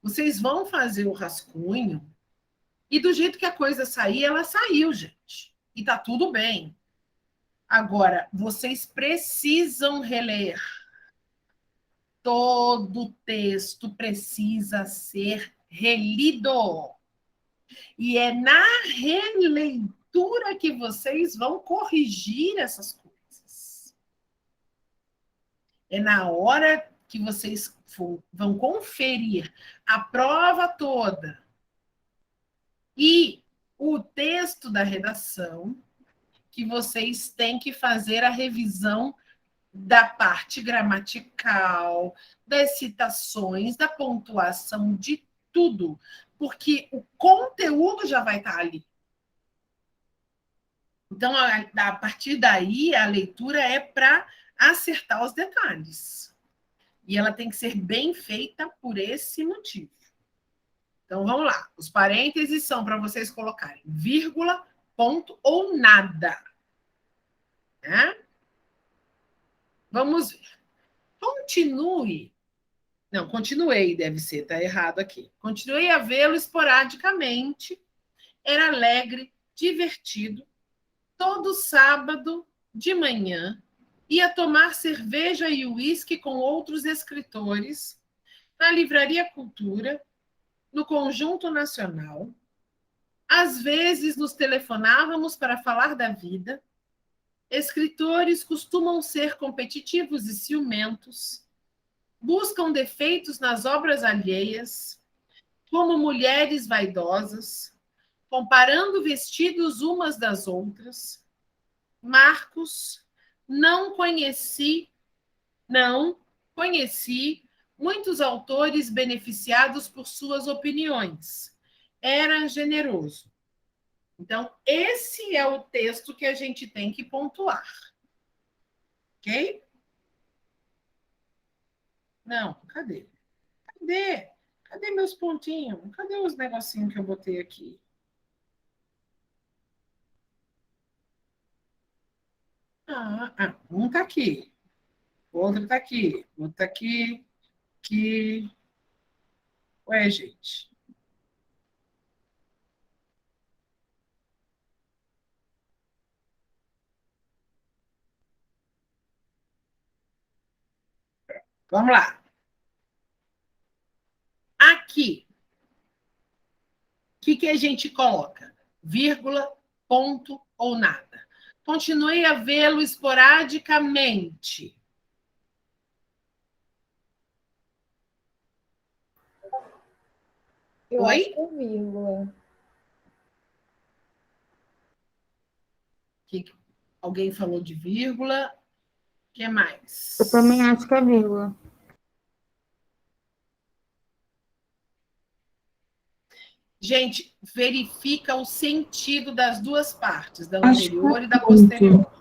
vocês vão fazer o rascunho e do jeito que a coisa sair, ela saiu, gente. E tá tudo bem. Agora, vocês precisam reler. Todo texto precisa ser relido. E é na releitura que vocês vão corrigir essas coisas. É na hora que vocês vão conferir a prova toda e o texto da redação que vocês têm que fazer a revisão da parte gramatical, das citações, da pontuação, de tudo, porque o conteúdo já vai estar ali. Então, a partir daí, a leitura é para acertar os detalhes. E ela tem que ser bem feita por esse motivo. Então, vamos lá. Os parênteses são para vocês colocarem vírgula, ponto ou nada. Né? Vamos ver. Continue. Não, continuei, deve ser, está errado aqui. Continuei a vê-lo esporadicamente. Era alegre, divertido. Todo sábado de manhã ia tomar cerveja e uísque com outros escritores na Livraria Cultura, no Conjunto Nacional. Às vezes nos telefonávamos para falar da vida. Escritores costumam ser competitivos e ciumentos. Buscam defeitos nas obras alheias, como mulheres vaidosas, comparando vestidos umas das outras. Marcos, não conheci muitos autores beneficiados por suas opiniões. Era generoso. Então, esse é o texto que a gente tem que pontuar. Ok? Não, cadê? Cadê? Cadê meus pontinhos? Cadê os negocinhos que eu botei aqui? Um está aqui. O outro está aqui. O outro está aqui. Aqui. Ué, gente. Vamos lá. Aqui. O que a gente coloca? Vírgula, ponto ou nada. Continuei a vê-lo esporadicamente. Eu Oi? acho que é vírgula. Alguém falou de vírgula. O que mais? Eu também acho que é vírgula. Gente, verifica o sentido das duas partes, da Acho que anterior e é da ponto. posterior.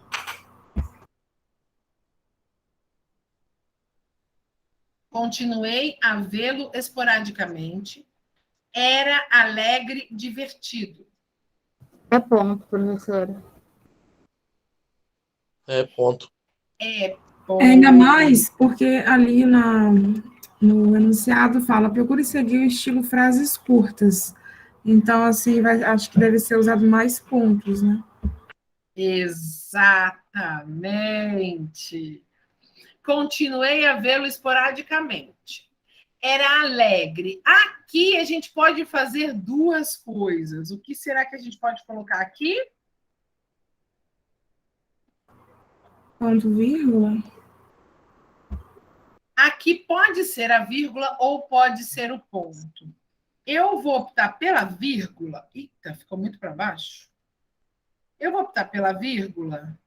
Continuei a vê-lo esporadicamente. Era alegre, divertido. É ponto, professora. É ponto. É Ainda bom. mais porque ali no enunciado fala, procure seguir o estilo frases curtas. Então, assim, acho que deve ser usado mais pontos, né? Exatamente. Continuei a vê-lo esporadicamente. Era alegre. Aqui a gente pode fazer duas coisas. O que será que a gente pode colocar aqui? Ponto, vírgula. Aqui pode ser a vírgula ou pode ser o ponto. Eu vou optar pela vírgula. Eita, ficou muito para baixo. Eu vou optar pela vírgula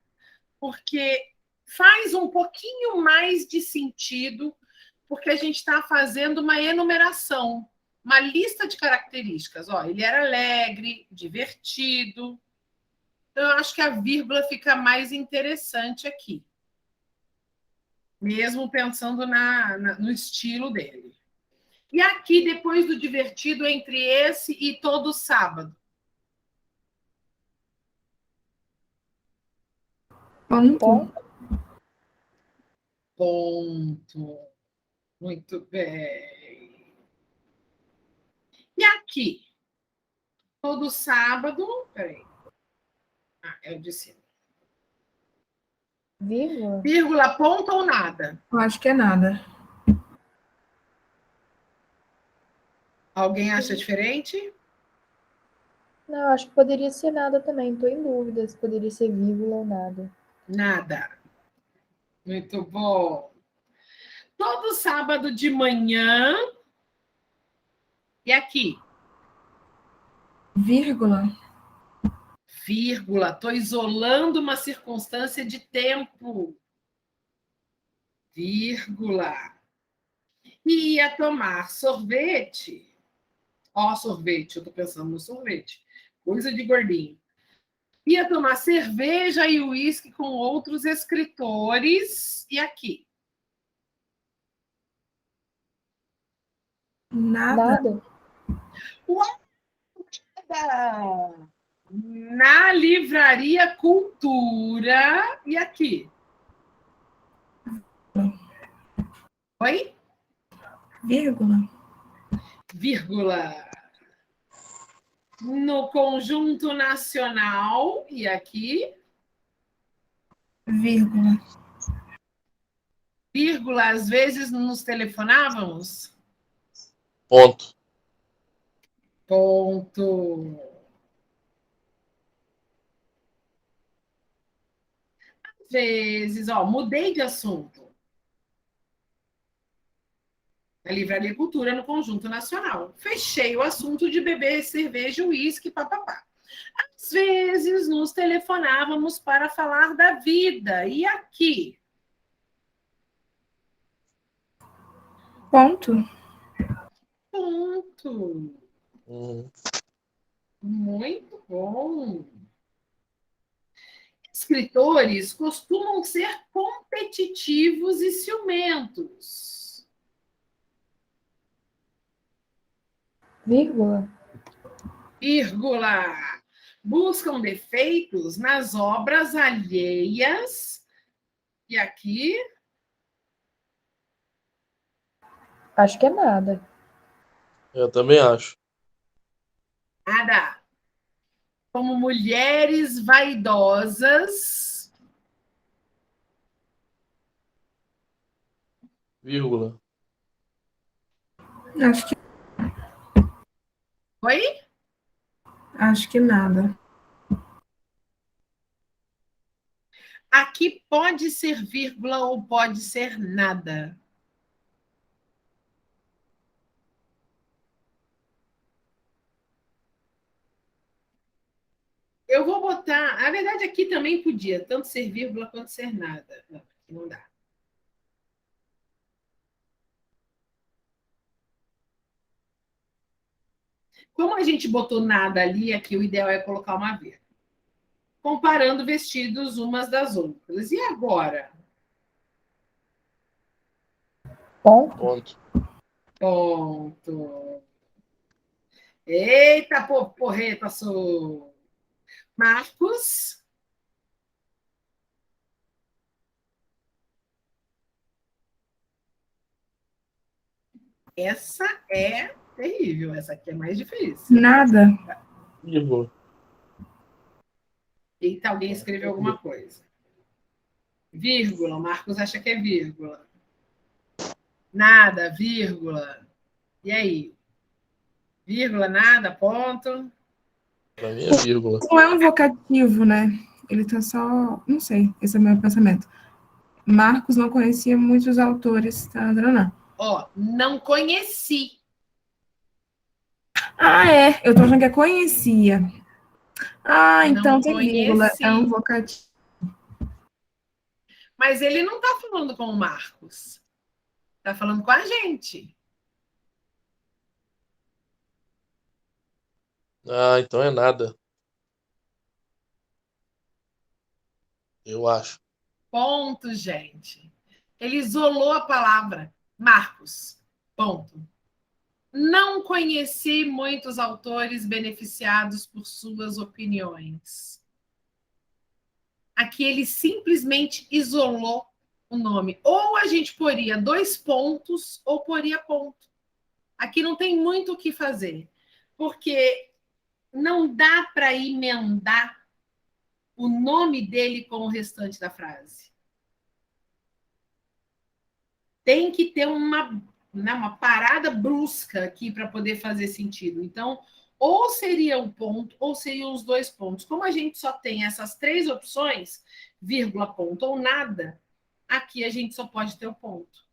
porque faz um pouquinho mais de sentido, porque a gente está fazendo uma enumeração, uma lista de características. Ó, ele era alegre, divertido. Então, eu acho que a vírgula fica mais interessante aqui, mesmo pensando no estilo dele. E aqui, depois do divertido, entre esse e todo sábado. Ponto. Ponto. Muito bem. E aqui? Todo sábado. Peraí. É o de cima. Vírgula? Vírgula, ponto ou nada? Eu acho que é nada. Alguém acha diferente? Não, acho que poderia ser nada também. Estou em dúvida se poderia ser vírgula ou nada. Nada. Muito bom. Todo sábado de manhã. E aqui? Vírgula. Vírgula. Estou isolando uma circunstância de tempo. Vírgula. Ia tomar sorvete. Ó, sorvete. Eu estou pensando no sorvete. Coisa de gordinho. Ia tomar cerveja e uísque com outros escritores. E aqui? Nada. Nada? Na Livraria Cultura. E aqui? Oi? Vírgula. Vírgula. No Conjunto Nacional. E aqui? Vírgula. Vírgula. Às vezes nos telefonávamos? Ponto. Ponto. Às vezes, ó, mudei de assunto. Na Livraria Cultura, no Conjunto Nacional. Fechei o assunto de beber cerveja, uísque, papapá. Às vezes nos telefonávamos para falar da vida. E aqui? Ponto. Ponto. Muito bom. Escritores costumam ser competitivos e ciumentos. Vírgula? Vírgula. Buscam defeitos nas obras alheias. E aqui? Acho que é nada. Eu também acho. Nada. Como mulheres vaidosas. Vírgula. Oi? Acho que nada. Aqui pode ser vírgula ou pode ser nada. Eu vou botar... Na verdade, aqui também podia, tanto ser vírgula quanto ser nada. Não, aqui não dá. Como a gente botou nada ali, aqui o ideal é colocar uma vírgula. Comparando vestidos umas das outras. E agora? Ponto. Ponto. Eita, porreta, sou. Marcos. Essa é terrível. Essa aqui é mais difícil. Nada. Vírgula. Eita, alguém escreveu alguma coisa. Vírgula. O Marcos acha que é vírgula. Nada, vírgula. E aí? Vírgula, nada, ponto. Pra mim é vírgula. Não é um vocativo, né? Ele tá só... Não sei, esse é o meu pensamento. Marcos não conhecia muitos autores, tá? Ó, não conheci. Ah, é. Eu tô achando que é conhecia. Ah, então Não tem vírgula. É um conheci. vocativo. Mas ele não está falando com o Marcos. Está falando com a gente. Ah, então é nada. Eu acho. Ponto, gente. Ele isolou a palavra Marcos. Ponto. Não conheci muitos autores beneficiados por suas opiniões. Aqui ele simplesmente isolou o nome. Ou a gente poria 2 pontos ou poria ponto. Aqui não tem muito o que fazer, porque não dá para emendar o nome dele com o restante da frase. Tem que ter uma parada brusca aqui para poder fazer sentido. Então, ou seria um ponto, ou seriam os 2 pontos. Como a gente só tem essas 3 opções, vírgula, ponto ou nada, aqui a gente só pode ter o ponto.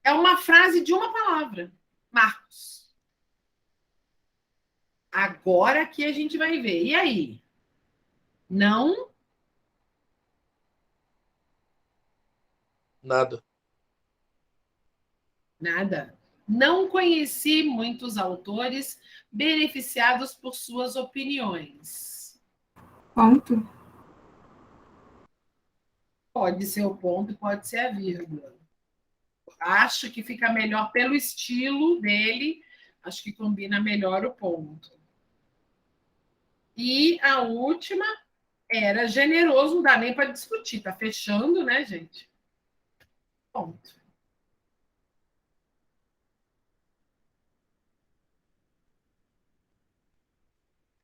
É uma frase de uma palavra. Marcos. Agora aqui a gente vai ver. E aí? Não? Nada. Nada. Não conheci muitos autores beneficiados por suas opiniões. Ponto. Pode ser o ponto, pode ser a vírgula. Acho que fica melhor pelo estilo dele, acho que combina melhor o ponto. E a última era generoso, não dá nem para discutir, tá fechando, né, gente? Ponto.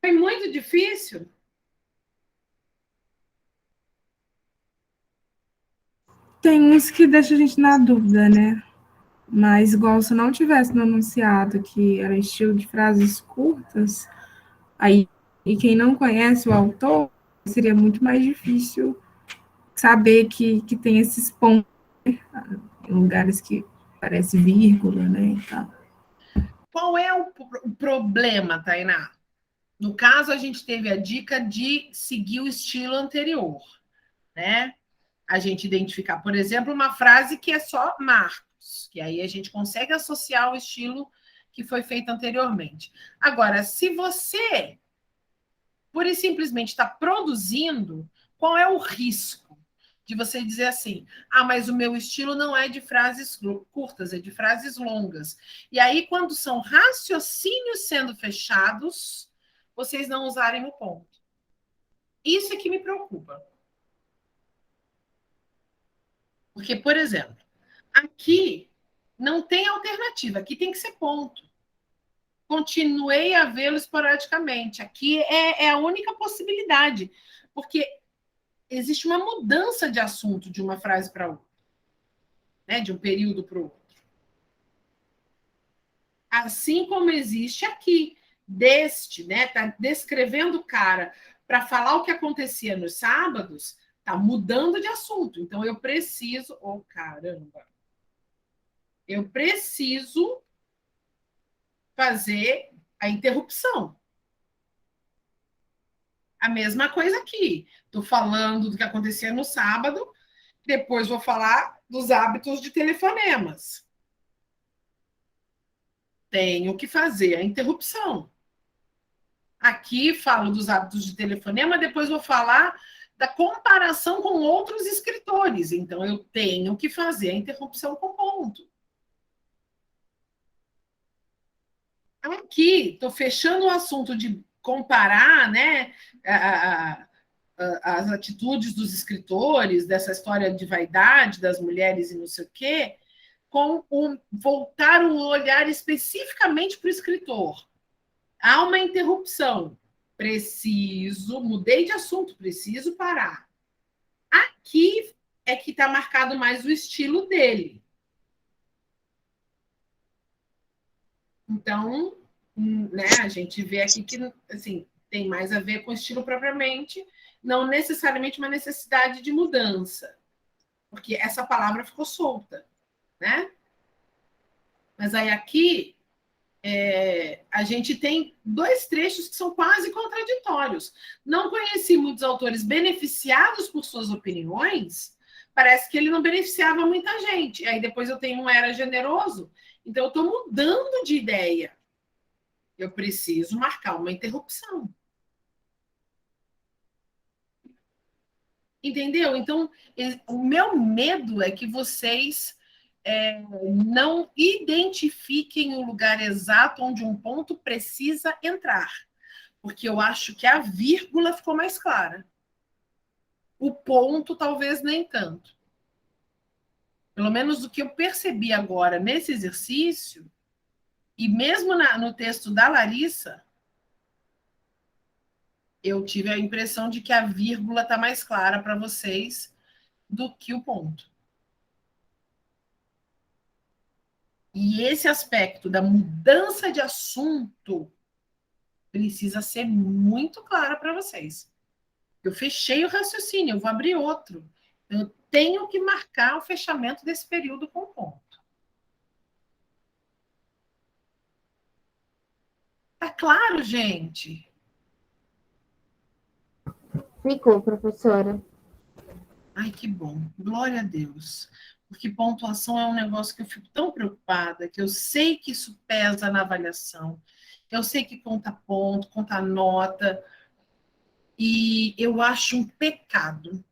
Foi muito difícil? Tem uns que deixam a gente na dúvida, né? Mas, igual se não tivesse no enunciado que era estilo de frases curtas, aí, e quem não conhece o autor, seria muito mais difícil saber que tem esses pontos, né? Em lugares que parece vírgula, né? E tal. Qual é o problema, Tainá? No caso, a gente teve a dica de seguir o estilo anterior, né? A gente identificar, por exemplo, uma frase que é só Marcos, que aí a gente consegue associar ao estilo que foi feito anteriormente. Agora, se você pura e simplesmente está produzindo, qual é o risco de você dizer assim: ah, mas o meu estilo não é de frases curtas, é de frases longas. E aí, quando são raciocínios sendo fechados, vocês não usarem o ponto. Isso é que me preocupa. Porque, por exemplo, aqui não tem alternativa, aqui tem que ser ponto. Continuei a vê-lo esporadicamente. Aqui é a única possibilidade, porque existe uma mudança de assunto de uma frase para outra, né? De um período para o outro. Assim como existe aqui, né? Está descrevendo o cara para falar o que acontecia nos sábados, está mudando de assunto. Então eu preciso, caramba, eu preciso fazer a interrupção. A mesma coisa aqui. Estou falando do que acontecia no sábado, depois vou falar dos hábitos de telefonemas. Tenho que fazer a interrupção. Aqui falo dos hábitos de telefonema, depois vou falar da comparação com outros escritores. Então, eu tenho que fazer a interrupção com ponto. Aqui, estou fechando o assunto de comparar, né, as atitudes dos escritores, dessa história de vaidade das mulheres e não sei o quê, com voltar o olhar especificamente para o escritor. Há uma interrupção. Mudei de assunto, preciso parar. Aqui é que está marcado mais o estilo dele. Então, né, a gente vê aqui que assim, tem mais a ver com o estilo propriamente, não necessariamente uma necessidade de mudança, porque essa palavra ficou solta, né? Mas aí aqui a gente tem 2 trechos que são quase contraditórios. Não conheci muitos autores beneficiados por suas opiniões, parece que ele não beneficiava muita gente. Aí depois eu tenho um era generoso, então eu estou mudando de ideia. Eu preciso marcar uma interrupção. Entendeu? Então, o meu medo é que vocês não identifiquem o lugar exato onde um ponto precisa entrar. Porque eu acho que a vírgula ficou mais clara. O ponto, talvez, nem tanto. Pelo menos do que eu percebi agora nesse exercício, e mesmo no texto da Larissa, eu tive a impressão de que a vírgula está mais clara para vocês do que o ponto. E esse aspecto da mudança de assunto precisa ser muito claro para vocês. Eu fechei o raciocínio, eu vou abrir outro. Eu tenho que marcar o fechamento desse período com ponto. Tá claro, gente? Ficou, professora. Ai, que bom. Glória a Deus. Porque pontuação é um negócio que eu fico tão preocupada, que eu sei que isso pesa na avaliação, eu sei que conta ponto, conta nota, e eu acho um pecado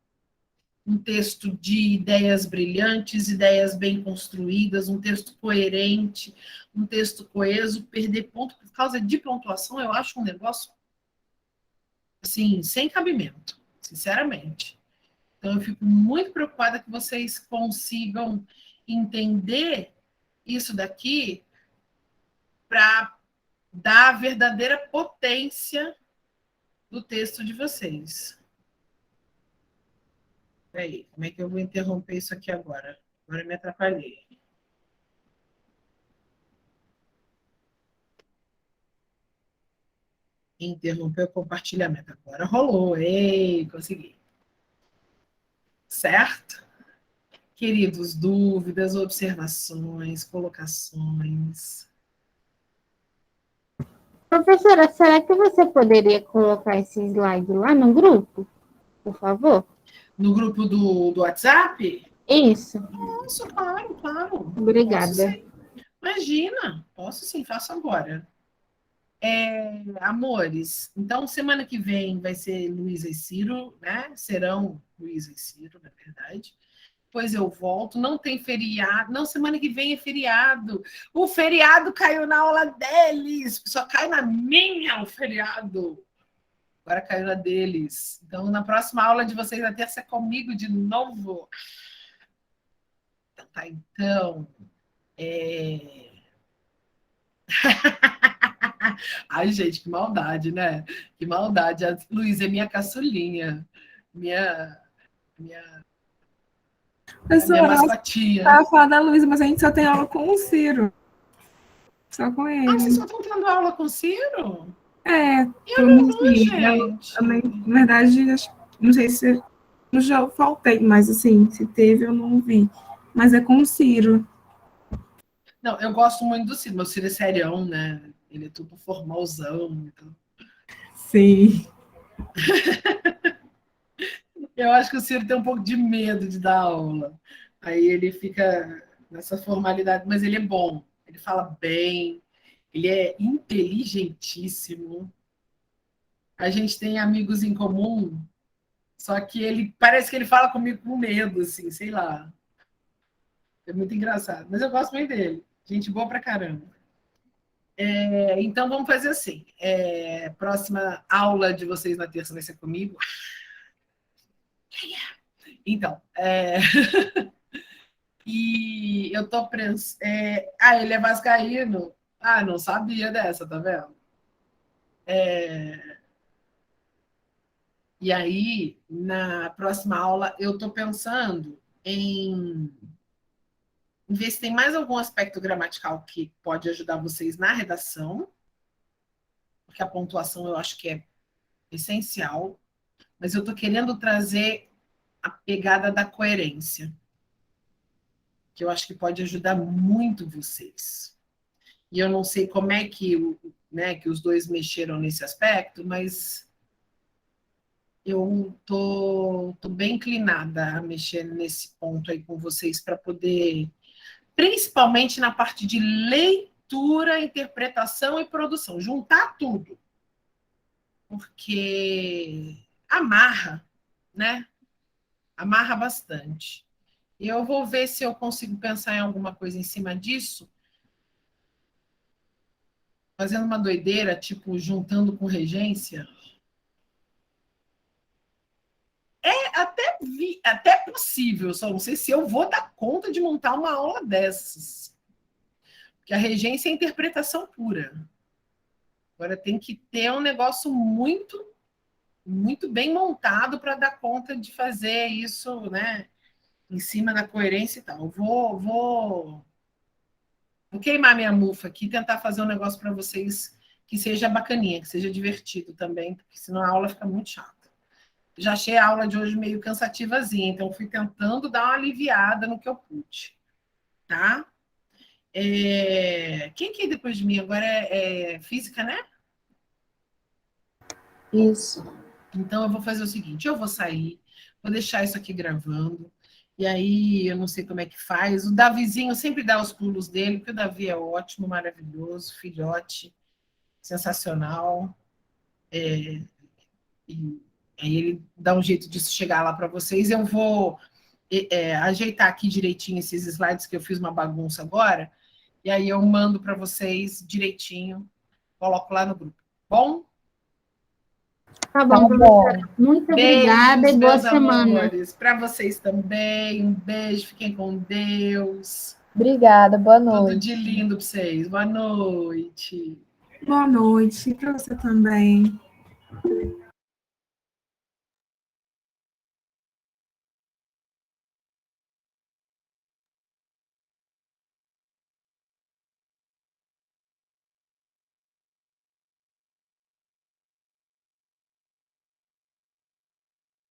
um texto de ideias brilhantes, ideias bem construídas, um texto coerente, um texto coeso, perder ponto por causa de pontuação, eu acho um negócio, assim, sem cabimento, sinceramente. Então, eu fico muito preocupada que vocês consigam entender isso daqui para dar a verdadeira potência do texto de vocês. Peraí, como é que eu vou interromper isso aqui agora? Agora eu me atrapalhei. Interromper o compartilhamento. Agora rolou. Ei, consegui. Certo? Queridos, dúvidas, observações, colocações? Professora, será que você poderia colocar esse slide lá no grupo, por favor? No grupo do WhatsApp? Isso. Posso, claro, claro. Obrigada. Imagina, posso sim, faço agora. Amores, então semana que vem vai ser Luísa e Ciro, né? Serão Luísa e Ciro, na verdade. Depois eu volto, não tem feriado, não, semana que vem é feriado. O feriado caiu na aula deles, só cai na minha o feriado. Agora caiu na deles. Então, na próxima aula de vocês, na terça é comigo de novo. Tá, então. Ai, gente, que maldade, né? Que maldade. A Luísa é minha caçulinha. Minha mascotinha. Tá falando da Luísa, mas a gente só tem aula com o Ciro. Só com ele. Ah, vocês só estão tendo aula com o Ciro? Eu não vi, gente. Na verdade, não sei se eu já faltei, mas assim, se teve, eu não vi. Mas é com o Ciro. Não, eu gosto muito do Ciro. Meu Ciro é serião, né? Ele é tudo formalzão. Então... Sim. Eu acho que o Ciro tem um pouco de medo de dar aula. Aí ele fica nessa formalidade, mas ele é bom. Ele fala bem, ele é inteligentíssimo. A gente tem amigos em comum, só que ele parece que ele fala comigo com medo, assim, sei lá. É muito engraçado. Mas eu gosto muito dele. Gente boa pra caramba. Então vamos fazer assim. Próxima aula de vocês na terça vai ser comigo. Então, e eu tô pensando. Ele é vascaíno. Ah, não sabia dessa, tá vendo? E aí, na próxima aula, eu tô pensando em ver se tem mais algum aspecto gramatical que pode ajudar vocês na redação, porque a pontuação eu acho que é essencial, mas eu estou querendo trazer a pegada da coerência, que eu acho que pode ajudar muito vocês. E eu não sei como é que, né, que os dois mexeram nesse aspecto, mas eu tô bem inclinada a mexer nesse ponto aí com vocês para poder, principalmente na parte de leitura, interpretação e produção, juntar tudo, porque amarra, né? Amarra bastante. E eu vou ver se eu consigo pensar em alguma coisa em cima disso, fazendo uma doideira, tipo, juntando com regência. Até possível, só não sei se eu vou dar conta de montar uma aula dessas. Porque a regência é interpretação pura. Agora tem que ter um negócio muito, muito bem montado para dar conta de fazer isso, né? Em cima da coerência e tal. Eu vou queimar minha mufa aqui e tentar fazer um negócio para vocês que seja bacaninha, que seja divertido também, porque senão a aula fica muito chata. Já achei a aula de hoje meio cansativazinha, então fui tentando dar uma aliviada no que eu pude, tá? Quem que é depois de mim agora é física, né? Isso. Então eu vou fazer o seguinte, eu vou sair, vou deixar isso aqui gravando, e aí eu não sei como é que faz. O Davizinho sempre dá os pulos dele, porque o Davi é ótimo, maravilhoso, filhote, sensacional. E aí ele dá um jeito disso chegar lá para vocês. Eu vou ajeitar aqui direitinho esses slides que eu fiz uma bagunça agora, e aí eu mando para vocês direitinho, coloco lá no grupo. Bom? Tá bom, professora. Muito obrigada e boa semana. Para vocês também. Um beijo, fiquem com Deus. Obrigada, boa noite. Tudo de lindo para vocês. Boa noite. Boa noite para você também.